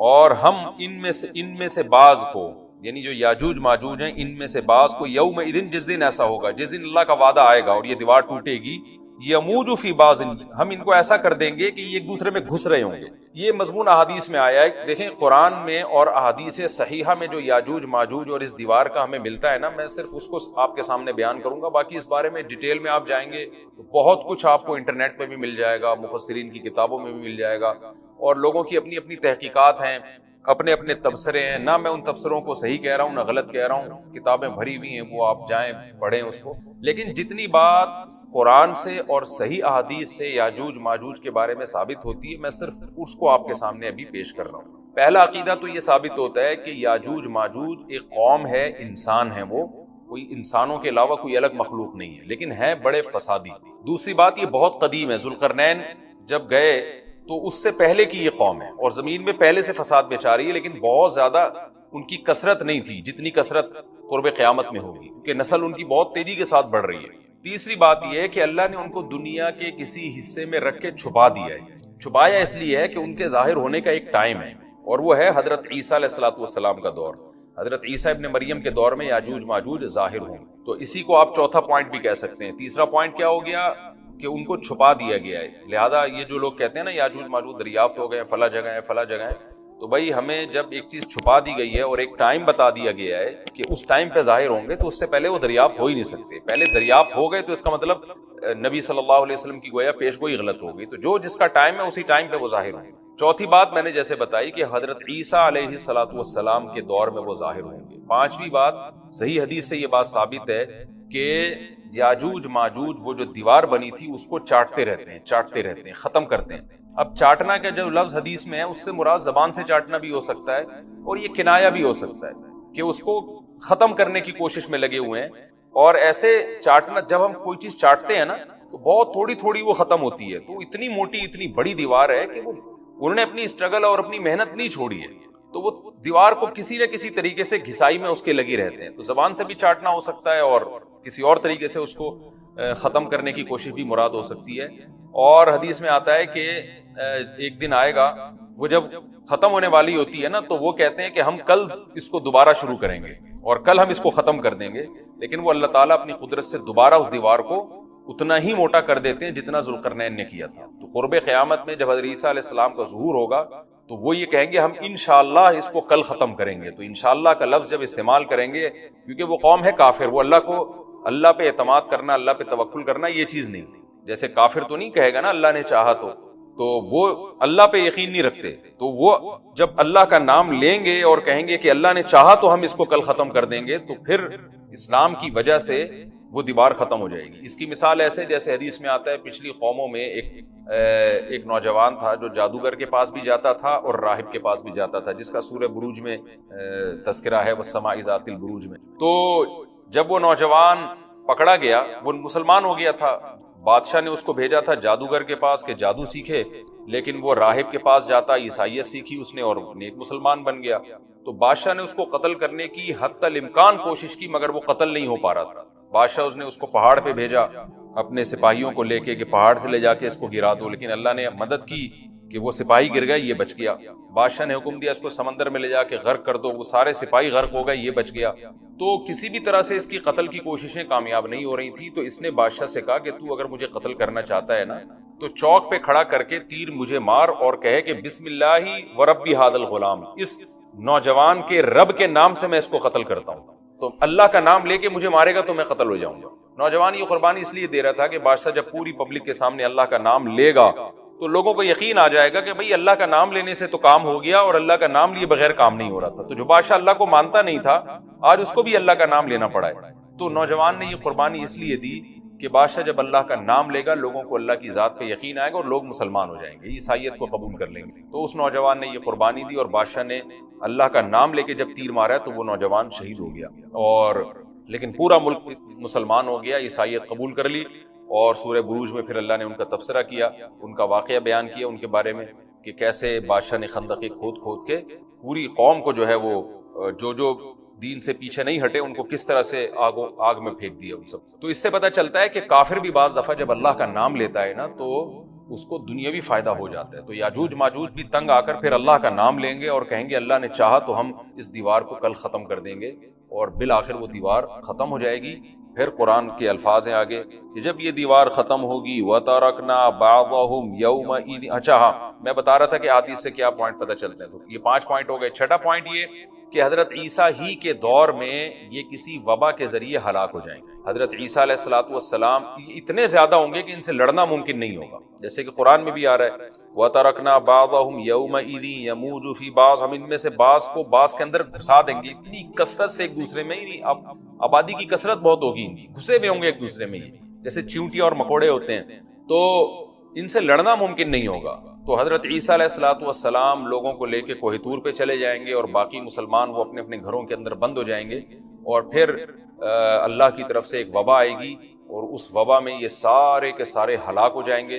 اور ہم ان میں سے بعض کو، یعنی جو یاجوج ماجوج ہیں ان میں سے بعض کو، یومئذ، جس دن ایسا ہوگا، جس دن اللہ کا وعدہ آئے گا اور یہ دیوار ٹوٹے گی، یموج فی بعض، ہم ان کو ایسا کر دیں گے کہ یہ ایک دوسرے میں گھس رہے ہوں گے۔ یہ مضمون احادیث میں آیا ہے۔ دیکھیں قرآن میں اور احادیث صحیحہ میں جو یاجوج ماجوج اور اس دیوار کا ہمیں ملتا ہے نا، میں صرف اس کو آپ کے سامنے بیان کروں گا، باقی اس بارے میں ڈیٹیل میں آپ جائیں گے تو بہت کچھ آپ کو انٹرنیٹ پہ بھی مل جائے گا، مفسرین کی کتابوں میں بھی مل جائے گا، اور لوگوں کی اپنی اپنی تحقیقات ہیں، اپنے اپنے تبصرے ہیں۔ نہ میں ان تبصروں کو صحیح کہہ رہا ہوں نہ غلط کہہ رہا ہوں، کتابیں بھری ہوئی ہیں، وہ آپ جائیں پڑھیں اس کو۔ لیکن جتنی بات قرآن سے اور صحیح احادیث سے یاجوج ماجوج کے بارے میں ثابت ہوتی ہے، میں صرف اس کو آپ کے سامنے ابھی پیش کر رہا ہوں۔ پہلا عقیدہ تو یہ ثابت ہوتا ہے کہ یاجوج ماجوج ایک قوم ہے، انسان ہے، وہ کوئی انسانوں کے علاوہ کوئی الگ مخلوق نہیں ہے، لیکن ہے بڑے فسادی۔ دوسری بات، یہ بہت قدیم ہے، ذوالقرنین جب گئے تو اس سے پہلے کی یہ قوم ہے اور زمین میں پہلے سے فساد مچا رہی ہے، لیکن بہت زیادہ ان کی کثرت نہیں تھی جتنی کثرت قرب قیامت میں ہوگی، کیونکہ نسل ان کی بہت تیزی کے ساتھ بڑھ رہی ہے۔ تیسری بات یہ ہے کہ اللہ نے ان کو دنیا کے کسی حصے میں رکھ کے چھپا دیا ہے۔ چھپایا اس لیے ہے کہ ان کے ظاہر ہونے کا ایک ٹائم ہے، اور وہ ہے حضرت عیسیٰ علیہ السلام کا دور۔ حضرت عیسیٰ ابن مریم کے دور میں یاجوج ماجوج ظاہر ہوں، تو اسی کو آپ چوتھا پوائنٹ بھی کہہ سکتے ہیں۔ تیسرا پوائنٹ کیا ہو گیا کہ ان کو چھپا دیا گیا ہے۔ لہذا یہ جو لوگ کہتے ہیں نا یاجوج ماجوج دریافت ہو گئے فلاں جگہ ہے فلاں جگہ ہے، تو بھائی ہمیں جب ایک چیز چھپا دی گئی ہے اور ایک ٹائم بتا دیا گیا ہے کہ اس ٹائم پہ ظاہر ہوں گے، تو اس سے پہلے وہ دریافت ہو ہی نہیں سکتے۔ پہلے دریافت ہو گئے تو اس کا مطلب نبی صلی اللہ علیہ وسلم کی گویا پیش گوئی غلط ہو گئی، تو جو جس کا ٹائم ہے اسی ٹائم پہ وہ ظاہر ہوں گے۔ چوتھی بات میں نے جیسے بتائی کہ حضرت عیسیٰ علیہ السلام کے دور میں وہ ظاہر ہوں گے۔ پانچویں بات، صحیح حدیث سے یہ بات ثابت ہے کہ یاجوج ماجوج وہ جو دیوار بنی تھی اس کو چاٹتے رہتے ہیں، ختم کرتے ہیں۔ اب چاٹنا کا جو لفظ حدیث میں ہے اس سے مراد زبان سے چاٹنا بھی ہو سکتا ہے، اور یہ کنایا بھی ہو سکتا ہے کہ اس کو ختم کرنے کی کوشش میں لگے ہوئے ہیں۔ اور ایسے چاٹنا، جب ہم کوئی چیز چاٹتے ہیں نا تو بہت تھوڑی تھوڑی وہ ختم ہوتی ہے، تو اتنی موٹی اتنی بڑی دیوار ہے کہ وہ انہوں نے اپنی اسٹرگل اور اپنی محنت نہیں چھوڑی ہے، تو وہ دیوار کو کسی نہ کسی طریقے سے گھسائی میں اس کے لگے رہتے ہیں۔ تو زبان سے بھی چاٹنا ہو سکتا ہے اور کسی اور طریقے سے اس کو ختم کرنے کی کوشش بھی مراد ہو سکتی ہے۔ اور حدیث میں آتا ہے کہ ایک دن آئے گا وہ جب ختم ہونے والی ہوتی ہے نا، تو وہ کہتے ہیں کہ ہم کل اس کو دوبارہ شروع کریں گے اور کل ہم اس کو ختم کر دیں گے، لیکن وہ اللہ تعالیٰ اپنی قدرت سے دوبارہ اس دیوار کو اتنا ہی موٹا کر دیتے ہیں جتنا ذوالقرنین نے کیا تھا۔ تو قرب قیامت میں جب حضرت عیسیٰ علیہ السلام کا ظہور ہوگا تو وہ یہ کہیں گے ہم انشاءاللہ اس کو کل ختم کریں گے۔ تو انشاءاللہ کا لفظ جب استعمال کریں گے، کیونکہ وہ قوم ہے کافر، وہ اللہ پہ اعتماد کرنا، اللہ پہ توکل کرنا یہ چیز نہیں۔ جیسے کافر تو نہیں کہے گا نا اللہ نے چاہا تو وہ اللہ پہ یقین نہیں رکھتے، تو وہ جب اللہ کا نام لیں گے اور کہیں گے کہ اللہ نے چاہا تو ہم اس کو کل ختم کر دیں گے، تو پھر اسلام کی وجہ سے وہ دیوار ختم ہو جائے گی۔ اس کی مثال ایسے جیسے حدیث میں آتا ہے، پچھلی قوموں میں ایک نوجوان تھا جو جادوگر کے پاس بھی جاتا تھا اور راہب کے پاس بھی جاتا تھا، جس کا سورہ بروج میں تذکرہ ہے، والسماء ذات البروج میں۔ تو جب وہ نوجوان پکڑا گیا، وہ مسلمان ہو گیا تھا، بادشاہ نے اس کو بھیجا تھا جادوگر کے پاس کہ جادو سیکھے، لیکن وہ راہب کے پاس جاتا، عیسائیت سیکھی اس نے اور نیک مسلمان بن گیا۔ تو بادشاہ نے اس کو قتل کرنے کی حتی الامکان کوشش کی، مگر وہ قتل نہیں ہو پا رہا تھا۔ بادشاہ نے اس کو پہاڑ پہ بھیجا اپنے سپاہیوں کو لے کے کہ پہاڑ سے لے جا کے اس کو گرا دو، لیکن اللہ نے مدد کی کہ وہ سپاہی گر گئے، یہ بچ گیا۔ بادشاہ نے حکم دیا اس کو سمندر میں لے جا کے غرق کر دو، وہ سارے سپاہی غرق ہو گئے، یہ بچ گیا۔ تو کسی بھی طرح سے اس کی قتل کی کوششیں کامیاب نہیں ہو رہی تھی، تو اس نے بادشاہ سے کہا کہ تو اگر مجھے قتل کرنا چاہتا ہے نا تو چوک پہ کھڑا کر کے تیر مجھے مار اور کہے کہ بسم اللہ و ربی ھذا الغلام، اس نوجوان کے رب کے نام سے میں اس کو قتل کرتا ہوں، تو اللہ کا نام لے کے مجھے مارے گا تو میں قتل ہو جاؤں گا۔ نوجوان یہ قربانی اس لیے دے رہا تھا کہ بادشاہ جب پوری پبلک کے سامنے اللہ کا نام لے گا تو لوگوں کو یقین آ جائے گا کہ بھئی اللہ کا نام لینے سے تو کام ہو گیا، اور اللہ کا نام لیے بغیر کام نہیں ہو رہا تھا۔ تو جو بادشاہ اللہ کو مانتا نہیں تھا آج اس کو بھی اللہ کا نام لینا پڑا ہے۔ تو نوجوان نے یہ قربانی اس لیے دی کہ بادشاہ جب اللہ کا نام لے گا لوگوں کو اللہ کی ذات پہ یقین آئے گا اور لوگ مسلمان ہو جائیں گے، عیسائیت کو قبول کر لیں گے۔ تو اس نوجوان نے یہ قربانی دی اور بادشاہ نے اللہ کا نام لے کے جب تیر مارا تو وہ نوجوان شہید ہو گیا، اور لیکن پورا ملک مسلمان ہو گیا، عیسائیت قبول کر لی۔ اور سورہ بروج میں پھر اللہ نے ان کا تبصرہ کیا، ان کا واقعہ بیان کیا ان کے بارے میں کہ کیسے بادشاہ نے خندقیں کھود کھود کے پوری قوم کو جو ہے وہ جو دین سے پیچھے نہیں ہٹے ان کو کس طرح سے آگ میں پھینک دیا ان سب۔ تو اس سے پتہ چلتا ہے کہ کافر بھی بعض دفعہ جب اللہ کا نام لیتا ہے نا تو اس کو دنیاوی فائدہ ہو جاتا ہے۔ تو یاجوج ماجوج بھی تنگ آ کر پھر اللہ کا نام لیں گے اور کہیں گے اللہ نے چاہا تو ہم اس دیوار کو کل ختم کر دیں گے، اور بالآخر وہ دیوار ختم ہو جائے گی۔ پھر قرآن کے الفاظ ہیں آگے کہ جب یہ دیوار ختم ہوگی وَتَرَكْنَا بَعْضَهُمْ يَوْمَئِذٍ، اچھا ہاں میں بتا رہا تھا کہ حدیث سے کیا پوائنٹ پتہ چلتے ہیں، تو یہ 5 پوائنٹ ہو گئے۔ چھٹا پوائنٹ یہ کہ حضرت عیسیٰ ہی کے دور میں یہ کسی وبا کے ذریعے ہلاک ہو جائیں گے۔ حضرت عیسیٰ علیہ الصلوۃ والسلام اتنے زیادہ ہوں گے کہ ان سے لڑنا ممکن نہیں ہوگا، جیسے کہ قرآن میں بھی آ رہا ہے وَتَرَكْنَا بَعْضَهُمْ يَوْمَئِذٍ يَمُوجُ فِي بَعْضٍ، ہم ان میں سے بعض کو بعض کے اندر گھسا دیں گے، اتنی کثرت سے ایک دوسرے میں، اب آبادی کی کثرت بہت ہوگی، ان کی گھسے ہوئے ہوں گے ایک دوسرے میں، جیسے چیونٹی اور مکوڑے ہوتے ہیں، تو ان سے لڑنا ممکن نہیں ہوگا۔ تو حضرت عیسیٰ علیہ الصلوۃ والسلام لوگوں کو لے کے کوہ طور پہ چلے جائیں گے اور باقی مسلمان وہ اپنے اپنے گھروں کے اندر بند ہو جائیں گے، اور پھر اللہ کی طرف سے ایک وبا آئے گی اور اس وبا میں یہ سارے کے سارے ہلاک ہو جائیں گے،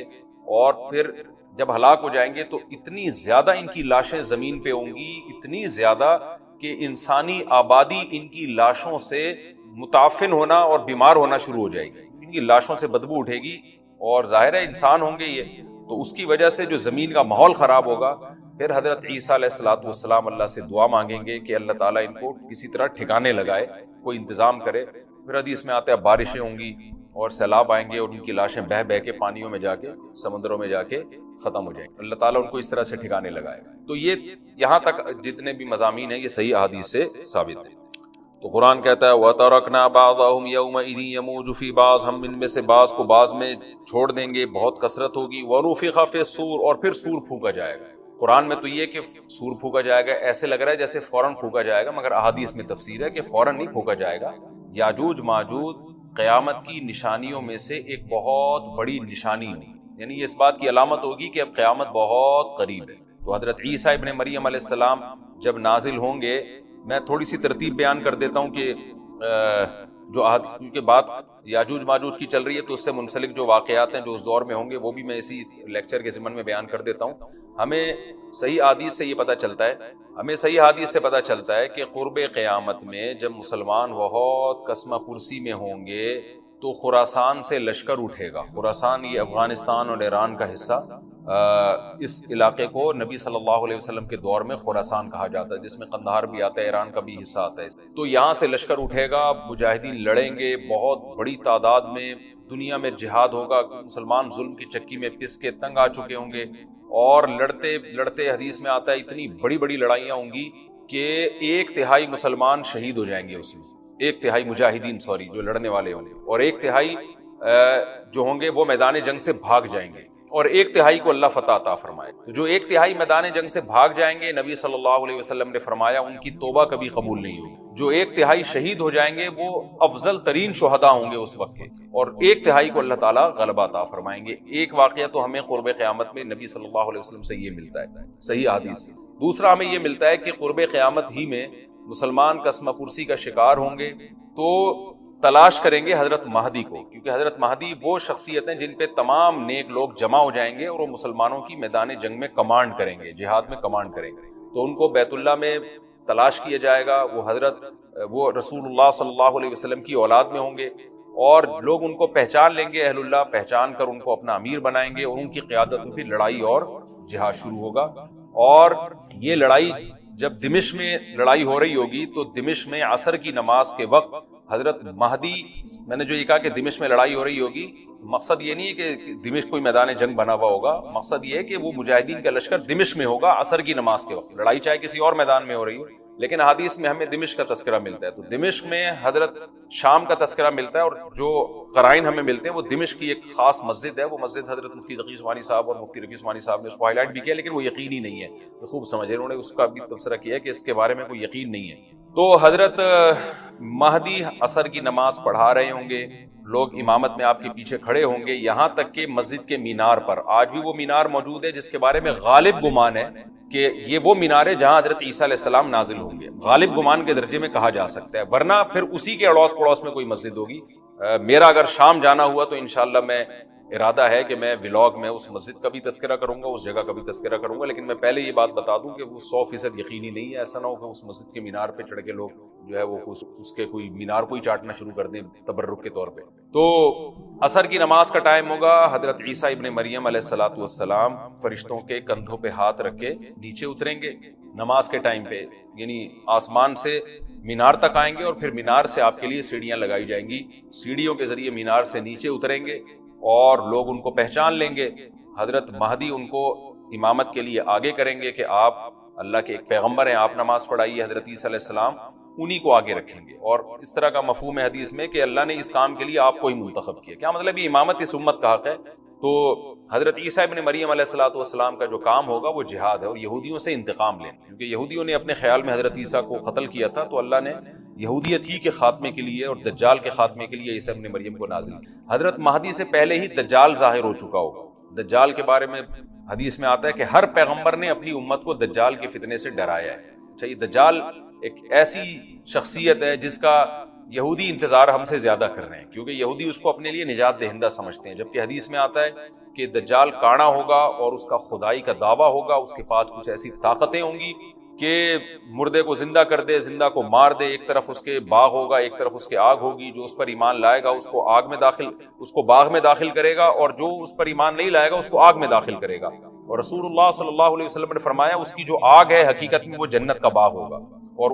اور پھر جب ہلاک ہو جائیں گے تو اتنی زیادہ ان کی لاشیں زمین پہ ہوں گی، اتنی زیادہ کہ انسانی آبادی ان کی لاشوں سے متعفن ہونا اور بیمار ہونا شروع ہو جائے گی، ان کی لاشوں سے بدبو اٹھے گی، اور ظاہر ہے انسان ہوں گے یہ، تو اس کی وجہ سے جو زمین کا ماحول خراب ہوگا۔ پھر حضرت عیسیٰ علیہ الصلوۃ والسلام اللہ سے دعا مانگیں گے کہ اللہ تعالیٰ ان کو کسی طرح ٹھکانے لگائے، کوئی انتظام کرے۔ پھر حدیث میں آتا ہے بارشیں ہوں گی اور سیلاب آئیں گے اور ان کی لاشیں بہہ بہہ کے پانیوں میں جا کے سمندروں میں جا کے ختم ہو جائیں گے، اللہ تعالیٰ ان کو اس طرح سے ٹھکانے لگائے۔ تو یہ یہاں تک جتنے بھی مضامین ہیں یہ صحیح احادیث سے ثابت ہیں۔ تو قرآن کہتا ہے وَتَرَكْنَا بَعْضَهُمْ يَوْمَئِذٍ يَمُوجُ فِي بَعْضٍ، ہم ان میں سے بعض کو بعض میں چھوڑ دیں گے، بہت کثرت ہوگی۔ وَنُفِخَ فِي الصُّورِ، اور پھر سور پھونکا جائے گا۔ قرآن میں تو یہ کہ سور پھونکا جائے گا ایسے لگ رہا ہے جیسے فوراً پھونکا جائے گا، مگر احادیث میں تفسیر ہے کہ فوراً نہیں پھونکا جائے گا۔ یاجوج ماجوج قیامت کی نشانیوں میں سے ایک بہت بڑی نشانی ہوگی، یعنی یہ اس بات کی علامت ہوگی کہ اب قیامت بہت قریب ہے۔ تو حضرت عیسیٰ ابن مریم علیہ السلام جب نازل ہوں گے، میں تھوڑی سی ترتیب بیان کر دیتا ہوں کہ جو کیونکہ بات یاجوج ماجوج کی چل رہی ہے تو اس سے منسلک جو واقعات ہیں جو اس دور میں ہوں گے وہ بھی میں اسی لیکچر کے ضمن میں بیان کر دیتا ہوں۔ ہمیں صحیح حدیث سے یہ پتہ چلتا ہے کہ قرب قیامت میں جب مسلمان بہت قسمہ پرسی میں ہوں گے تو خراسان سے لشکر اٹھے گا۔ خراسان یہ افغانستان اور ایران کا حصہ، اس علاقے کو نبی صلی اللہ علیہ وسلم کے دور میں خراسان کہا جاتا ہے، جس میں قندھار بھی آتا ہے، ایران کا بھی حصہ آتا ہے۔ تو یہاں سے لشکر اٹھے گا، مجاہدین لڑیں گے بہت بڑی تعداد میں، دنیا میں جہاد ہوگا، مسلمان ظلم کی چکی میں پس کے تنگ آ چکے ہوں گے، اور لڑتے لڑتے حدیث میں آتا ہے اتنی بڑی بڑی لڑائیاں ہوں گی کہ 1/3 مسلمان شہید ہو جائیں گے اس میں، 1/3 مجاہدین جو لڑنے والے ہوں گے، اور 1/3 جو ہوں گے وہ میدان جنگ سے بھاگ جائیں گے، اور 1/3 کو اللہ فتح عطا فرمائے۔ تو جو 1/3 میدان جنگ سے بھاگ جائیں گے، نبی صلی اللہ علیہ وسلم نے فرمایا ان کی توبہ کبھی قبول نہیں ہوگی۔ جو 1/3 شہید ہو جائیں گے وہ افضل ترین شہداء ہوں گے اس وقت کے، اور 1/3 کو اللہ تعالیٰ غلبہ عطا فرمائیں گے۔ ایک واقعہ تو ہمیں قرب قیامت میں نبی صلی اللہ علیہ وسلم سے یہ ملتا ہے صحیح حدیث سے۔ دوسرا ہمیں یہ ملتا ہے کہ قرب قیامت ہی میں مسلمان قسمہ پرسی کا شکار ہوں گے تو تلاش کریں گے حضرت مہدی کو، کیونکہ حضرت مہدی وہ شخصیت ہیں جن پہ تمام نیک لوگ جمع ہو جائیں گے اور وہ مسلمانوں کی میدان جنگ میں کمانڈ کریں گے، جہاد میں کمانڈ کریں گے۔ تو ان کو بیت اللہ میں تلاش کیا جائے گا، وہ رسول اللہ صلی اللہ علیہ وسلم کی اولاد میں ہوں گے، اور لوگ ان کو پہچان لیں گے، اہل اللہ پہچان کر ان کو اپنا امیر بنائیں گے، اور ان کی قیادت میں پھر لڑائی اور جہاد شروع ہوگا۔ اور یہ لڑائی جب دمشق میں لڑائی ہو رہی ہوگی تو دمشق میں عصر کی نماز کے وقت حضرت مہدی، میں نے جو یہ کہا کہ دمشق میں لڑائی ہو رہی ہوگی، مقصد یہ نہیں ہے کہ دمشق کوئی میدان جنگ بنا ہوا ہوگا، مقصد یہ ہے کہ وہ مجاہدین کا لشکر دمشق میں ہوگا عصر کی نماز کے وقت، لڑائی چاہے کسی اور میدان میں ہو رہی ہو، لیکن حدیث میں ہمیں دمشق کا تذکرہ ملتا ہے، تو دمشق میں حضرت شام کا تذکرہ ملتا ہے، اور جو قرائن ہمیں ملتے ہیں وہ دمشق کی ایک خاص مسجد ہے، وہ مسجد حضرت مفتی تقی عثمانی صاحب اور مفتی رفیع عثمانی صاحب نے اس کو ہائی لائٹ بھی کیا، لیکن وہ یقینی نہیں ہے، یہ خوب سمجھے، انہوں نے اس کا بھی تبصرہ کیا ہے کہ اس کے بارے میں کوئی یقین نہیں ہے۔ تو حضرت مہدی عصر کی نماز پڑھا رہے ہوں گے، لوگ امامت میں آپ کے پیچھے کھڑے ہوں گے، یہاں تک کہ مسجد کے مینار پر، آج بھی وہ مینار موجود ہے جس کے بارے میں غالب گمان ہے کہ یہ وہ مینار ہے جہاں حضرت عیسیٰ علیہ السلام نازل ہوں گے، غالب گمان کے درجے میں کہا جا سکتا ہے، ورنہ پھر اسی کے اڑوس پڑوس میں کوئی مسجد ہوگی۔ میرا اگر شام جانا ہوا تو انشاءاللہ میں ارادہ ہے کہ میں ولاگ میں اس مسجد کا بھی تذکرہ کروں گا، اس جگہ کا بھی تذکرہ کروں گا، لیکن میں پہلے یہ بات بتا دوں کہ وہ 100% یقینی نہیں ہے، ایسا نہ ہو کہ اس مسجد کے مینار پہ چڑھ کے لوگ جو ہے وہ اس کے کوئی مینار کو ہی چاٹنا شروع کر دیں تبرک کے طور پہ۔ تو عصر کی نماز کا ٹائم ہوگا، حضرت عیسیٰ ابن مریم علیہ الصلوۃ والسلام فرشتوں کے کندھوں پہ ہاتھ رکھ کے نیچے اتریں گے نماز کے ٹائم پہ، یعنی آسمان سے مینار تک آئیں گے، اور پھر مینار سے آپ کے لیے سیڑھیاں لگائی جائیں گی، سیڑھیوں کے ذریعے مینار سے نیچے اتریں گے اور لوگ ان کو پہچان لیں گے۔ حضرت مہدی ان کو امامت کے لیے آگے کریں گے کہ آپ اللہ کے ایک پیغمبر ہیں، آپ نماز پڑھائیے، حضرت عیسیٰ علیہ السلام انہی کو آگے رکھیں گے، اور اس طرح کا مفہوم ہے حدیث میں کہ اللہ نے اس کام کے لیے آپ کو ہی منتخب کیا۔ کیا مطلب یہ امامت اس امت کا حق ہے؟ تو حضرت عیسیٰ ابن مریم علیہ الصلوۃ والسلام کا جو کام ہوگا وہ جہاد ہے، اور یہودیوں سے انتقام لینا، کیونکہ یہودیوں نے اپنے خیال میں حضرت عیسیٰ کو قتل کیا تھا، تو اللہ نے یہودیت ہی کے خاتمے کے لیے اور دجال کے خاتمے کے لیے عیسیٰ ابن مریم کو نازل کیا۔ حضرت مہدی سے پہلے ہی دجال ظاہر ہو چکا ہوگا۔ دجال کے بارے میں حدیث میں آتا ہے کہ ہر پیغمبر نے اپنی امت کو دجال کے فتنے سے ڈرایا ہے۔ اچھا، یہ دجال ایک ایسی شخصیت ہے جس کا یہودی انتظار ہم سے زیادہ کر رہے ہیں، کیونکہ یہودی اس کو اپنے لیے نجات دہندہ سمجھتے ہیں، جبکہ حدیث میں آتا ہے کہ دجال کانا ہوگا اور اس کا خدائی کا دعویٰ ہوگا، اس کے پاس کچھ ایسی طاقتیں ہوں گی کہ مردے کو زندہ کر دے، زندہ کو مار دے، ایک طرف اس کے باغ ہوگا، ایک طرف اس کے آگ ہوگی، جو اس پر ایمان لائے گا اس کو باغ میں داخل کرے گا، اور جو اس پر ایمان نہیں لائے گا اس کو آگ میں داخل کرے گا، اور رسول اللہ صلی اللہ علیہ وسلم نے فرمایا اس کی جو آگ ہے حقیقت میں وہ جنت کا باغ ہوگا، اور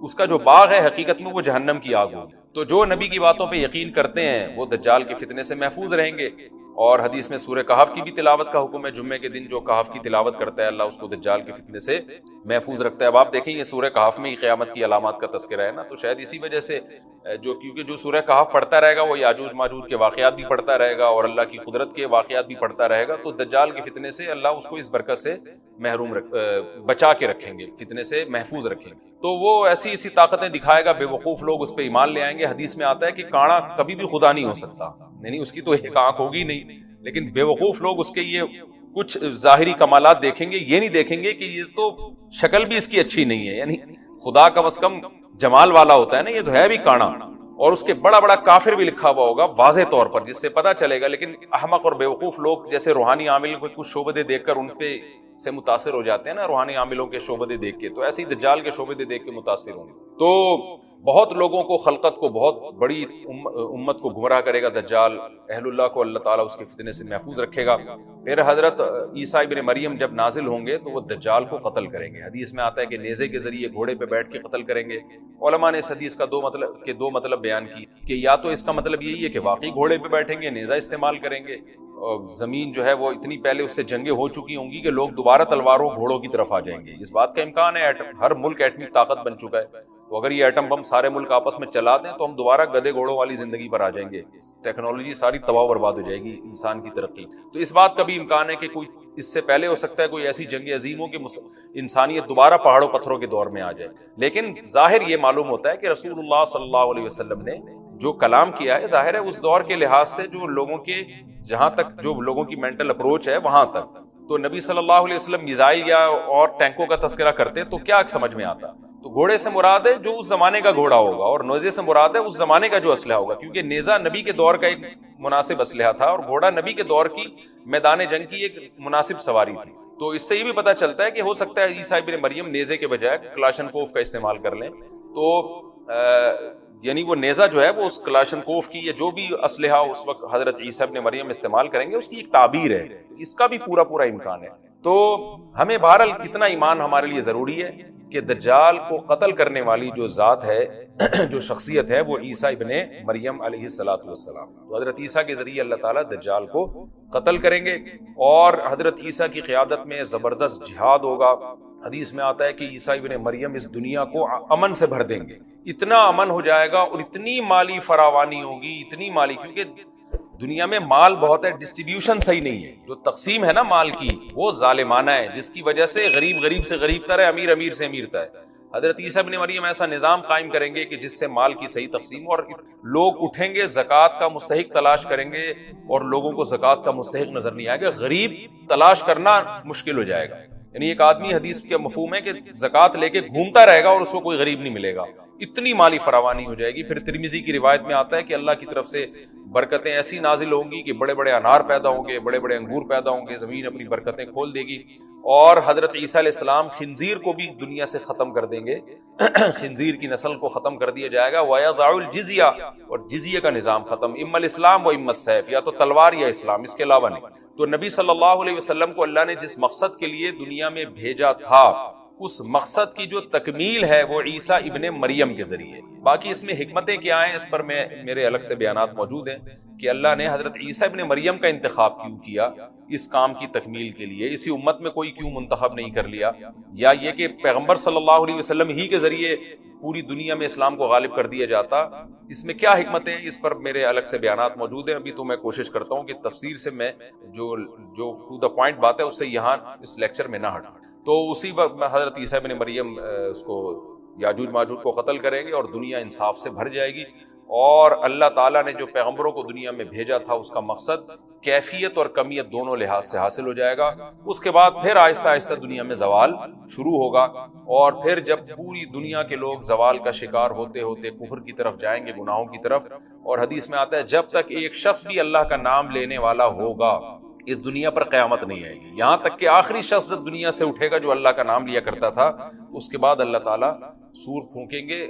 اس کا جو باغ ہے حقیقت میں وہ جہنم کی آگ ہوگی۔ تو جو نبی کی باتوں پہ یقین کرتے ہیں وہ دجال کے فتنے سے محفوظ رہیں گے۔ اور حدیث میں سورہ کہف کی بھی تلاوت کا حکم ہے، جمعے کے دن جو کہف کی تلاوت کرتا ہے اللہ اس کو دجال کے فتنے سے محفوظ رکھتا ہے۔ اب آپ دیکھیں یہ سورہ کہف میں ہی قیامت کی علامات کا تذکرہ ہے نا، تو شاید اسی وجہ سے کیونکہ جو سورہ کہف پڑھتا رہے گا وہ یاجوج ماجوج کے واقعات بھی پڑھتا رہے گا اور اللہ کی قدرت کے واقعات بھی پڑھتا رہے گا، تو دجال کے فتنے سے اللہ اس کو اس برکت سے بچا کے رکھیں گے، فتنے سے محفوظ رکھیں گے۔ تو وہ ایسی طاقتیں دکھائے گا، بے وقوف لوگ اس پہ ایمان لے آئیں گے۔ حدیث میں آتا ہے کہ کانا کبھی بھی خدا نہیں ہو سکتا، یعنی اس کی تو ایک آنکھ ہوگی نہیں، لیکن بے وقوف لوگ اس کے یہ کچھ ظاہری کمالات دیکھیں گے، یہ نہیں دیکھیں گے کہ یہ تو شکل بھی اس کی اچھی نہیں ہے، یعنی خدا کم از کم جمال والا ہوتا ہے نا، یہ تو ہے بھی کانا، اور اس کے بڑا بڑا کافر بھی لکھا ہوا ہوگا واضح طور پر جس سے پتہ چلے گا۔ لیکن احمق اور بیوقوف لوگ جیسے روحانی عامل کو کچھ شعبدے دیکھ کر ان پہ سے متاثر ہو جاتے ہیں نا، روحانی عاملوں کے شعبدے دیکھ کے، تو ایسے ہی دجال کے شعبدے دیکھ کے متاثر ہوں گے۔ تو بہت لوگوں کو، خلقت کو، بہت بڑی امت کو گمراہ کرے گا دجال، اہل اللہ کو اللہ تعالیٰ اس کے فتنے سے محفوظ رکھے گا۔ پھر حضرت عیسیٰ ابن مریم جب نازل ہوں گے تو وہ دجال کو قتل کریں گے۔ حدیث میں آتا ہے کہ نیزے کے ذریعے گھوڑے پہ بیٹھ کے قتل کریں گے۔ علماء نے اس حدیث کا دو مطلب بیان کی کہ یا تو اس کا مطلب یہی ہے کہ واقعی گھوڑے پہ بیٹھیں گے، نیزہ استعمال کریں گے، اور زمین جو ہے وہ اتنی پہلے اس سے جنگیں ہو چکی ہوں گی کہ لوگ دوبارہ تلواروں گھوڑوں کی طرف آ جائیں گے۔ اس بات کا امکان ہے، ہر ملک ایٹمی طاقت بن چکا ہے، تو اگر یہ ایٹم بم سارے ملک آپس میں چلا دیں تو ہم دوبارہ گدے گھوڑوں والی زندگی پر آ جائیں گے، ٹیکنالوجی ساری تباہ و برباد ہو جائے گی، انسان کی ترقی۔ تو اس بات کا بھی امکان ہے کہ کوئی اس سے پہلے ہو سکتا ہے کوئی ایسی جنگ عظیم ہو کہ انسانیت دوبارہ پہاڑوں پتھروں کے دور میں آ جائے، لیکن ظاہر یہ معلوم ہوتا ہے کہ رسول اللہ صلی اللہ علیہ وسلم نے جو کلام کیا ہے ظاہر ہے اس دور کے لحاظ سے جو لوگوں کے جہاں تک جو لوگوں کی مینٹل اپروچ ہے وہاں تک، تو نبی صلی اللہ علیہ وسلم میزائل یا اور ٹینکوں کا تذکرہ کرتے تو کیا سمجھ میں آتا؟ تو گھوڑے سے مراد ہے جو اس زمانے کا گھوڑا ہوگا، اور نیزے سے مراد ہے اس زمانے کا جو اسلحہ ہوگا، کیونکہ نیزہ نبی کے دور کا ایک مناسب اسلحہ تھا اور گھوڑا نبی کے دور کی میدان جنگ کی ایک مناسب سواری تھی۔ تو اس سے یہ بھی پتہ چلتا ہے کہ ہو سکتا ہے عیسیٰ ابن مریم نیزے کے بجائے کلاشنکوف کا استعمال کر لیں، تو یعنی وہ نیزہ جو ہے وہ اس کلاشنکوف کی یا جو بھی اسلحہ اس وقت حضرت عیسیٰ ابن مریم استعمال کریں گے اس کی ایک تعبیر ہے، اس کا بھی پورا امکان ہے۔ تو ہمیں بہرحال اتنا ایمان ہمارے لیے ضروری ہے کہ دجال کو قتل کرنے والی جو ذات ہے جو شخصیت ہے وہ عیسیٰ ابن مریم علیہ الصلوۃ والسلام. تو حضرت عیسیٰ کے ذریعے اللہ تعالیٰ دجال کو قتل کریں گے اور حضرت عیسیٰ کی قیادت میں زبردست جہاد ہوگا. حدیث میں آتا ہے کہ عیسیٰ ابن مریم اس دنیا کو امن سے بھر دیں گے. اتنا امن ہو جائے گا اور اتنی مالی فراوانی ہوگی، اتنی مالی، کیونکہ دنیا میں مال بہت ہے، ڈسٹریبیوشن صحیح نہیں ہے. جو تقسیم ہے نا مال کی وہ ظالمانہ ہے، جس کی وجہ سے غریب غریب سے غریب تر ہے، امیر امیر سے امیر تر ہے. حضرت عیسیٰ ابن مریم ایسا نظام قائم کریں گے کہ جس سے مال کی صحیح تقسیم، اور لوگ اٹھیں گے زکوٰۃ کا مستحق تلاش کریں گے اور لوگوں کو زکوٰۃ کا مستحق نظر نہیں آئے گا. غریب تلاش کرنا مشکل ہو جائے گا. یعنی ایک آدمی، حدیث کا مفہوم ہے کہ زکوٰۃ لے کے گھومتا رہے گا اور اس کو کوئی غریب نہیں ملے گا. اتنی مالی فراوانی ہو جائے گی. پھر ترمذی کی روایت میں آتا ہے کہ اللہ کی طرف سے برکتیں ایسی نازل ہوں گی کہ بڑے بڑے انار پیدا ہوں گے، بڑے بڑے انگور پیدا ہوں گے، زمین اپنی برکتیں کھول دے گی. اور حضرت عیسیٰ علیہ السلام خنزیر کو بھی دنیا سے ختم کر دیں گے. خنزیر کی نسل کو ختم کر دیا جائے گا. وَيَضَعُ الْجِزْيَةَ، اور جزیہ کا نظام ختم. اما الاسلام و اما السیف، یا تو تلوار یا اسلام، اس کے علاوہ نہیں. تو نبی صلی اللہ علیہ وسلم کو اللہ نے جس مقصد کے لیے دنیا میں بھیجا تھا، اس مقصد کی جو تکمیل ہے وہ عیسیٰ ابن مریم کے ذریعے. باقی اس میں حکمتیں کیا ہیں اس پر میرے الگ سے بیانات موجود ہیں کہ اللہ نے حضرت عیسیٰ ابن مریم کا انتخاب کیوں کیا اس کام کی تکمیل کے لیے. اسی امت میں کوئی کیوں منتخب نہیں کر لیا، یا یہ کہ پیغمبر صلی اللہ علیہ وسلم ہی کے ذریعے پوری دنیا میں اسلام کو غالب کر دیا جاتا. اس میں کیا حکمتیں، اس پر میرے الگ سے بیانات موجود ہیں. ابھی تو میں کوشش کرتا ہوں کہ تفسیر سے میں جو ٹو دا پوائنٹ بات ہے اس سے یہاں اس لیکچر میں نہ ہٹوں. تو اسی وقت حضرت عیسیٰ ابن مریم اس کو یاجوج ماجوج کو قتل کریں گے اور دنیا انصاف سے بھر جائے گی. اور اللہ تعالیٰ نے جو پیغمبروں کو دنیا میں بھیجا تھا اس کا مقصد کیفیت اور کمیت دونوں لحاظ سے حاصل ہو جائے گا. اس کے بعد پھر آہستہ آہستہ دنیا میں زوال شروع ہوگا، اور پھر جب پوری دنیا کے لوگ زوال کا شکار ہوتے ہوتے کفر کی طرف جائیں گے، گناہوں کی طرف. اور حدیث میں آتا ہے جب تک ایک شخص بھی اللہ کا نام لینے والا ہوگا اس دنیا پر قیامت نہیں آئے گی. یہاں تک کہ آخری شخص دنیا سے اٹھے گا جو اللہ کا نام لیا کرتا تھا، اس کے بعد اللہ تعالیٰ سور پھونکیں گے،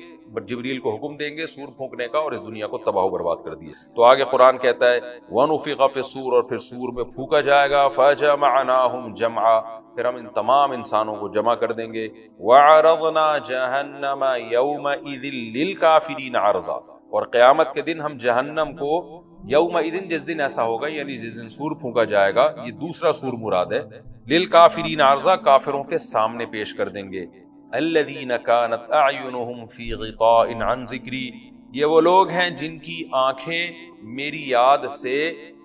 جبریل کو حکم دیں گے سور پھونکنے کا، اور اس دنیا کو تباہ و برباد کر دیا. تو آگے قرآن کہتا ہے وَنُفِخَ فِي الصُّورِ، اور پھر سور میں پھونکا جائے گا. فَجَمَعْنَاهُمْ جَمْعًا، پھر ہم ان تمام انسانوں کو جمع کر دیں گے. وَعَرَضْنَا جَهَنَّمَ يَوْمَئِذٍ لِلْكَافِرِينَ عَرْضًا، اور قیامت کے دن ہم جہنم کو یومئذ، جس دن ایسا ہوگا یعنی جس دن سور پھونکا جائے گا، یہ دوسرا سور مراد ہے، للکافرین عرضا، کافروں کے سامنے پیش کر دیں گے. الذین کانت اعینہم فی غطاء عن ذکری، یہ وہ لوگ ہیں جن کی آنکھیں میری یاد سے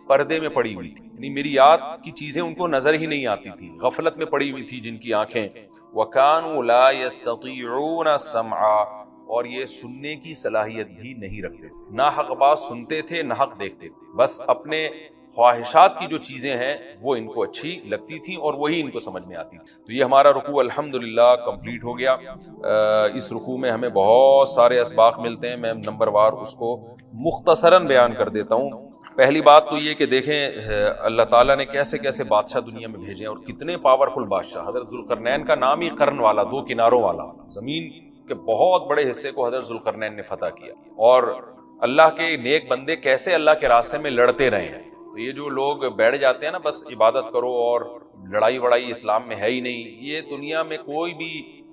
پردے میں پڑی ہوئی تھی، یعنی میری یاد کی چیزیں ان کو نظر ہی نہیں آتی تھی، غفلت میں پڑی ہوئی تھی جن کی آنکھیں. وَكَانُوا لَا يَسْتَطِيعُونَ السَّمْعَ، اور یہ سننے کی صلاحیت بھی نہیں رکھتے، نہ حق بات سنتے تھے نہ حق دیکھتے، بس اپنے خواہشات کی جو چیزیں ہیں وہ ان کو اچھی لگتی تھیں اور وہی ان کو سمجھ میں آتی. تو یہ ہمارا رکوع الحمدللہ کمپلیٹ ہو گیا. اس رکوع میں ہمیں بہت سارے اسباق ملتے ہیں، میں نمبر وار اس کو مختصراً بیان کر دیتا ہوں. پہلی بات تو یہ کہ دیکھیں اللہ تعالیٰ نے کیسے کیسے بادشاہ دنیا میں بھیجے ہیں اور کتنے پاورفل بادشاہ. حضرت ذوالقرنین کا نام ہی قرن والا، دو کناروں والا، زمین کے بہت بڑے حصے کو حضرت ذوالقرنین نے فتح کیا. اور اللہ کے نیک بندے کیسے اللہ کے راستے میں لڑتے رہے ہیں. تو یہ جو لوگ بیٹھ جاتے ہیں نا بس عبادت کرو اور لڑائی وڑائی اسلام میں ہے ہی نہیں، یہ دنیا میں کوئی بھی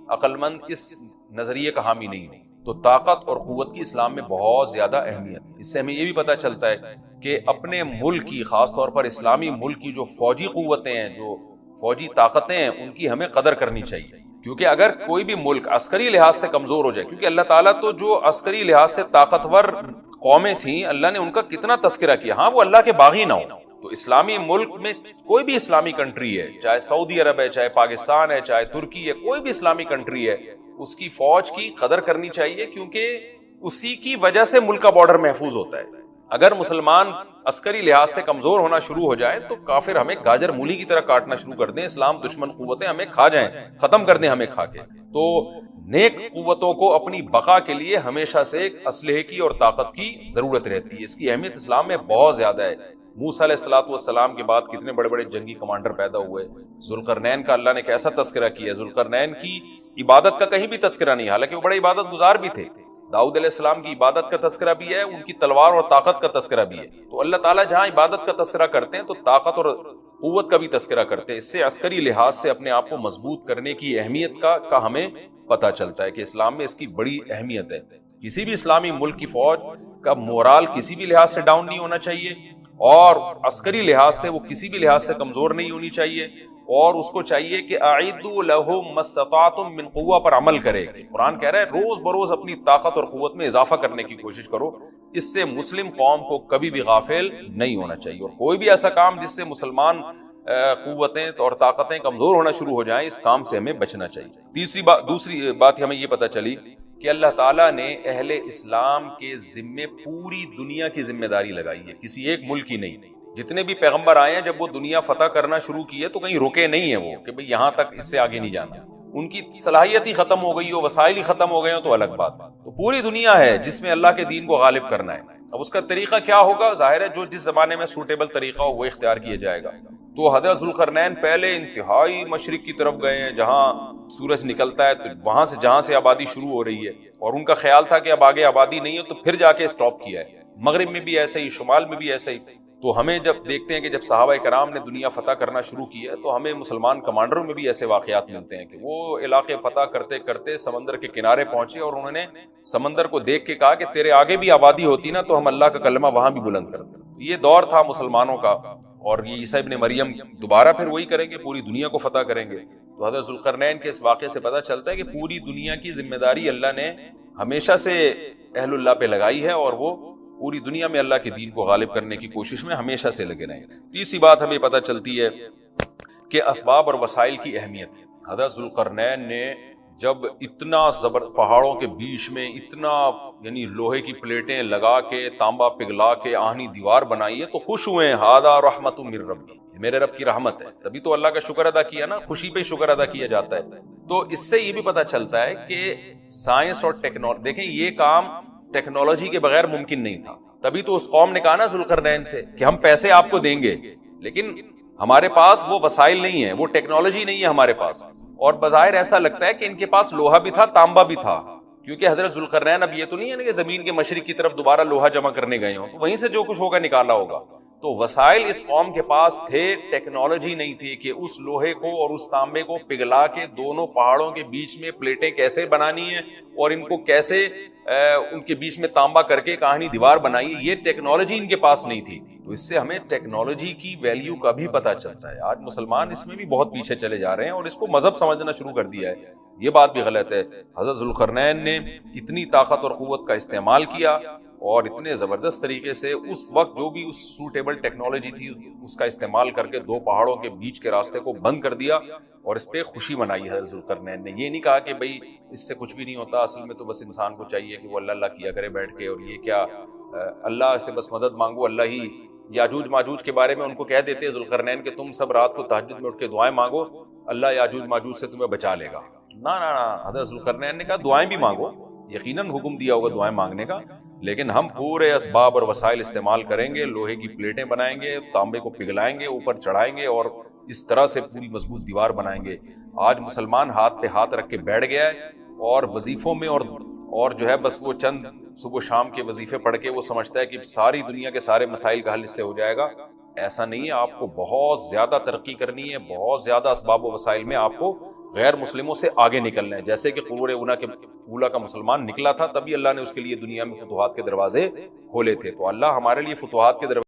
عقل مند اس نظریے کا حامی نہیں ہے. تو طاقت اور قوت کی اسلام میں بہت زیادہ اہمیت. اس سے ہمیں یہ بھی پتہ چلتا ہے کہ اپنے ملک کی، خاص طور پر اسلامی ملک کی جو فوجی قوتیں ہیں، جو فوجی طاقتیں ہیں، ان کی ہمیں قدر کرنی چاہیے. کیونکہ اگر کوئی بھی ملک عسکری لحاظ سے کمزور ہو جائے، کیونکہ اللہ تعالیٰ تو جو عسکری لحاظ سے طاقتور قومیں تھیں اللہ نے ان کا کتنا تذکرہ کیا، ہاں وہ اللہ کے باغی نہ ہو. تو اسلامی ملک میں کوئی بھی اسلامی کنٹری ہے، چاہے سعودی عرب ہے، چاہے پاکستان ہے، چاہے ترکی ہے، کوئی بھی اسلامی کنٹری ہے، اس کی فوج کی قدر کرنی چاہیے، کیونکہ اسی کی وجہ سے ملک کا بارڈر محفوظ ہوتا ہے. اگر مسلمان عسکری لحاظ سے کمزور ہونا شروع ہو جائے تو کافر ہمیں گاجر مولی کی طرح کاٹنا شروع کر دیں، اسلام دشمن قوتیں ہمیں کھا جائیں، ختم کر دیں ہمیں کھا کے. تو نیک قوتوں کو اپنی بقا کے لیے ہمیشہ سے ایک اسلحے کی اور طاقت کی ضرورت رہتی ہے. اس کی اہمیت اسلام میں بہت زیادہ ہے. موسیٰ علیہ الصلوۃ والسلام کے بعد کتنے بڑے بڑے جنگی کمانڈر پیدا ہوئے. ذوالقرنین کا اللہ نے کیسا تذکرہ کیا. ذوالقرنین کی عبادت کا کہیں بھی تذکرہ نہیں، حالانکہ وہ بڑے عبادت گزار بھی تھے. داؤد علیہ السلام کی عبادت کا تذکرہ بھی ہے، ان کی تلوار اور طاقت کا تذکرہ بھی ہے. تو اللہ تعالیٰ جہاں عبادت کا تذکرہ کرتے ہیں تو طاقت اور قوت کا بھی تذکرہ کرتے ہیں. اس سے عسکری لحاظ سے اپنے آپ کو مضبوط کرنے کی اہمیت کا ہمیں پتہ چلتا ہے کہ اسلام میں اس کی بڑی اہمیت ہے. کسی بھی اسلامی ملک کی فوج کا مورال کسی بھی لحاظ سے ڈاؤن نہیں ہونا چاہیے اور عسکری لحاظ سے وہ کسی بھی لحاظ سے کمزور نہیں ہونی چاہیے, اور اس کو چاہیے کہ اعدوا لهم ما استطعتم من قوہ پر عمل کرے. قرآن کہہ رہا ہے روز بروز اپنی طاقت اور قوت میں اضافہ کرنے کی کوشش کرو. اس سے مسلم قوم کو کبھی بھی غافل نہیں ہونا چاہیے, اور کوئی بھی ایسا کام جس سے مسلمان قوتیں اور طاقتیں کمزور ہونا شروع ہو جائیں, اس کام سے ہمیں بچنا چاہیے. دوسری بات ہمیں یہ پتہ چلی کہ اللہ تعالیٰ نے اہل اسلام کے ذمے پوری دنیا کی ذمہ داری لگائی ہے, کسی ایک ملک کی نہیں. جتنے بھی پیغمبر آئے ہیں جب وہ دنیا فتح کرنا شروع کی ہے تو کہیں رکے نہیں ہیں وہ کہ بھئی یہاں تک, اس سے آگے نہیں جانا. ان کی صلاحیت ہی ختم ہو گئی ہو, وسائل ہی ختم ہو گئے ہو تو الگ بات. تو پوری دنیا ہے جس میں اللہ کے دین کو غالب کرنا ہے. اب اس کا طریقہ کیا ہوگا؟ ظاہر ہے جو جس زمانے میں سوٹیبل طریقہ ہو وہ اختیار کیا جائے گا. تو حضرت ذوالقرنین پہلے انتہائی مشرق کی طرف گئے ہیں جہاں سورج نکلتا ہے, تو وہاں سے جہاں سے آبادی شروع ہو رہی ہے, اور ان کا خیال تھا کہ اب آگے آبادی نہیں ہے تو پھر جا کے سٹاپ کیا ہے. مغرب میں بھی ایسے ہی, شمال میں بھی ایسے ہی. تو ہمیں جب دیکھتے ہیں کہ جب صحابہ کرام نے دنیا فتح کرنا شروع کی ہے تو ہمیں مسلمان کمانڈروں میں بھی ایسے واقعات ملتے ہیں کہ وہ علاقے فتح کرتے کرتے سمندر کے کنارے پہنچے اور انہوں نے سمندر کو دیکھ کے کہا کہ تیرے آگے بھی آبادی ہوتی نا تو ہم اللہ کا کلمہ وہاں بھی بلند کرتے. یہ دور تھا مسلمانوں کا, اور یہ عیسیٰ ابن مریم دوبارہ پھر وہی کریں گے, پوری دنیا کو فتح کریں گے. تو حضرت ذوالقرنین کے اس واقعے سے پتہ چلتا ہے کہ پوری دنیا کی ذمہ داری اللہ نے ہمیشہ سے اہل اللہ پہ لگائی ہے, اور وہ پوری دنیا میں اللہ کے دین کو غالب کرنے کی کوشش میں ہمیشہ سے لگے رہے. تیسری بات ہمیں پتہ چلتی ہے کہ اسباب اور وسائل کی اہمیت. حضرت ذوالقرنین نے جب اتنا پہاڑوں کے بیچ میں اتنا یعنی لوہے کی پلیٹیں لگا کے تانبا پگھلا کے آہنی دیوار بنائی ہے تو خوش ہوئے ہیں, ھذا رحمت من ربی, میرے رب کی رحمت ہے. تبھی تو اللہ کا شکر ادا کیا نا, خوشی پہ شکر ادا کیا جاتا ہے. تو اس سے یہ بھی پتہ چلتا ہے کہ سائنس اور ٹیکنالوجی, دیکھیں یہ کام ٹیکنالوجی کے بغیر ممکن نہیں تھا. تبھی تو اس قوم نے کہا نا ذوالقرنین سے کہ ہم پیسے آپ کو دیں گے, لیکن ہمارے پاس وہ وسائل نہیں ہیں, وہ ٹیکنالوجی نہیں ہے ہمارے پاس. اور بظاہر ایسا لگتا ہے کہ ان کے پاس لوہا بھی تھا, تانبا بھی تھا, کیونکہ حضرت ذوالقرنین اب یہ تو نہیں ہے نا کہ زمین کے مشرق کی طرف دوبارہ لوہا جمع کرنے گئے ہوں, تو وہیں سے جو کچھ ہوگا نکالا ہوگا. تو وسائل اس قوم کے پاس تھے, ٹیکنالوجی نہیں تھی کہ اس لوہے کو اور اس تانبے کو پگھلا کے دونوں پہاڑوں کے بیچ میں پلیٹیں کیسے بنانی ہیں اور ان کو کیسے ان کے بیچ میں تانبا کر کے کہانی دیوار بنائی, یہ ٹیکنالوجی ان کے پاس نہیں تھی. تو اس سے ہمیں ٹیکنالوجی کی ویلیو کا بھی پتہ چلتا ہے. آج مسلمان اس میں بھی بہت پیچھے چلے جا رہے ہیں اور اس کو مذہب سمجھنا شروع کر دیا ہے, یہ بات بھی غلط ہے. حضرت ذوالقرنین نے اتنی طاقت اور قوت کا استعمال کیا اور اتنے زبردست طریقے سے اس وقت جو بھی اس سوٹیبل ٹیکنالوجی تھی اس کا استعمال کر کے دو پہاڑوں کے بیچ کے راستے کو بند کر دیا, اور اس پہ خوشی منائی حضرت ذوالقرنین نے. یہ نہیں کہا کہ بھئی اس سے کچھ بھی نہیں ہوتا, اصل میں تو بس انسان کو چاہیے کہ وہ اللہ اللہ کیا کرے بیٹھ کے, اور یہ کیا اللہ سے بس مدد مانگو, اللہ ہی. یاجوج ماجوج کے بارے میں ان کو کہہ دیتے ذوالقرنین کہ تم سب رات کو تہجد میں اٹھ کے دعائیں مانگو, اللہ یاجوج ماجوج سے تمہیں بچا لے گا. نہ نہ حضرت ذوالقرنین نے کہا دعائیں بھی مانگو, یقیناً حکم دیا ہوگا دعائیں مانگنے کا, لیکن ہم پورے اسباب اور وسائل استعمال کریں گے, لوہے کی پلیٹیں بنائیں گے, تانبے کو پگھلائیں گے, اوپر چڑھائیں گے اور اس طرح سے پوری مضبوط دیوار بنائیں گے. آج مسلمان ہاتھ پہ ہاتھ رکھ کے بیٹھ گیا ہے اور وظیفوں میں اور جو ہے بس وہ چند صبح شام کے وظیفے پڑھ کے وہ سمجھتا ہے کہ ساری دنیا کے سارے مسائل کا حل اس سے ہو جائے گا. ایسا نہیں ہے, آپ کو بہت زیادہ ترقی کرنی ہے, بہت زیادہ اسباب و وسائل میں آپ کو غیر مسلموں سے آگے نکلنا ہے. جیسے کہ قرون اولیٰ کا مسلمان نکلا تھا, تبھی اللہ نے اس کے لیے دنیا میں فتوحات کے دروازے کھولے تھے. تو اللہ ہمارے لیے فتوحات کے دروازے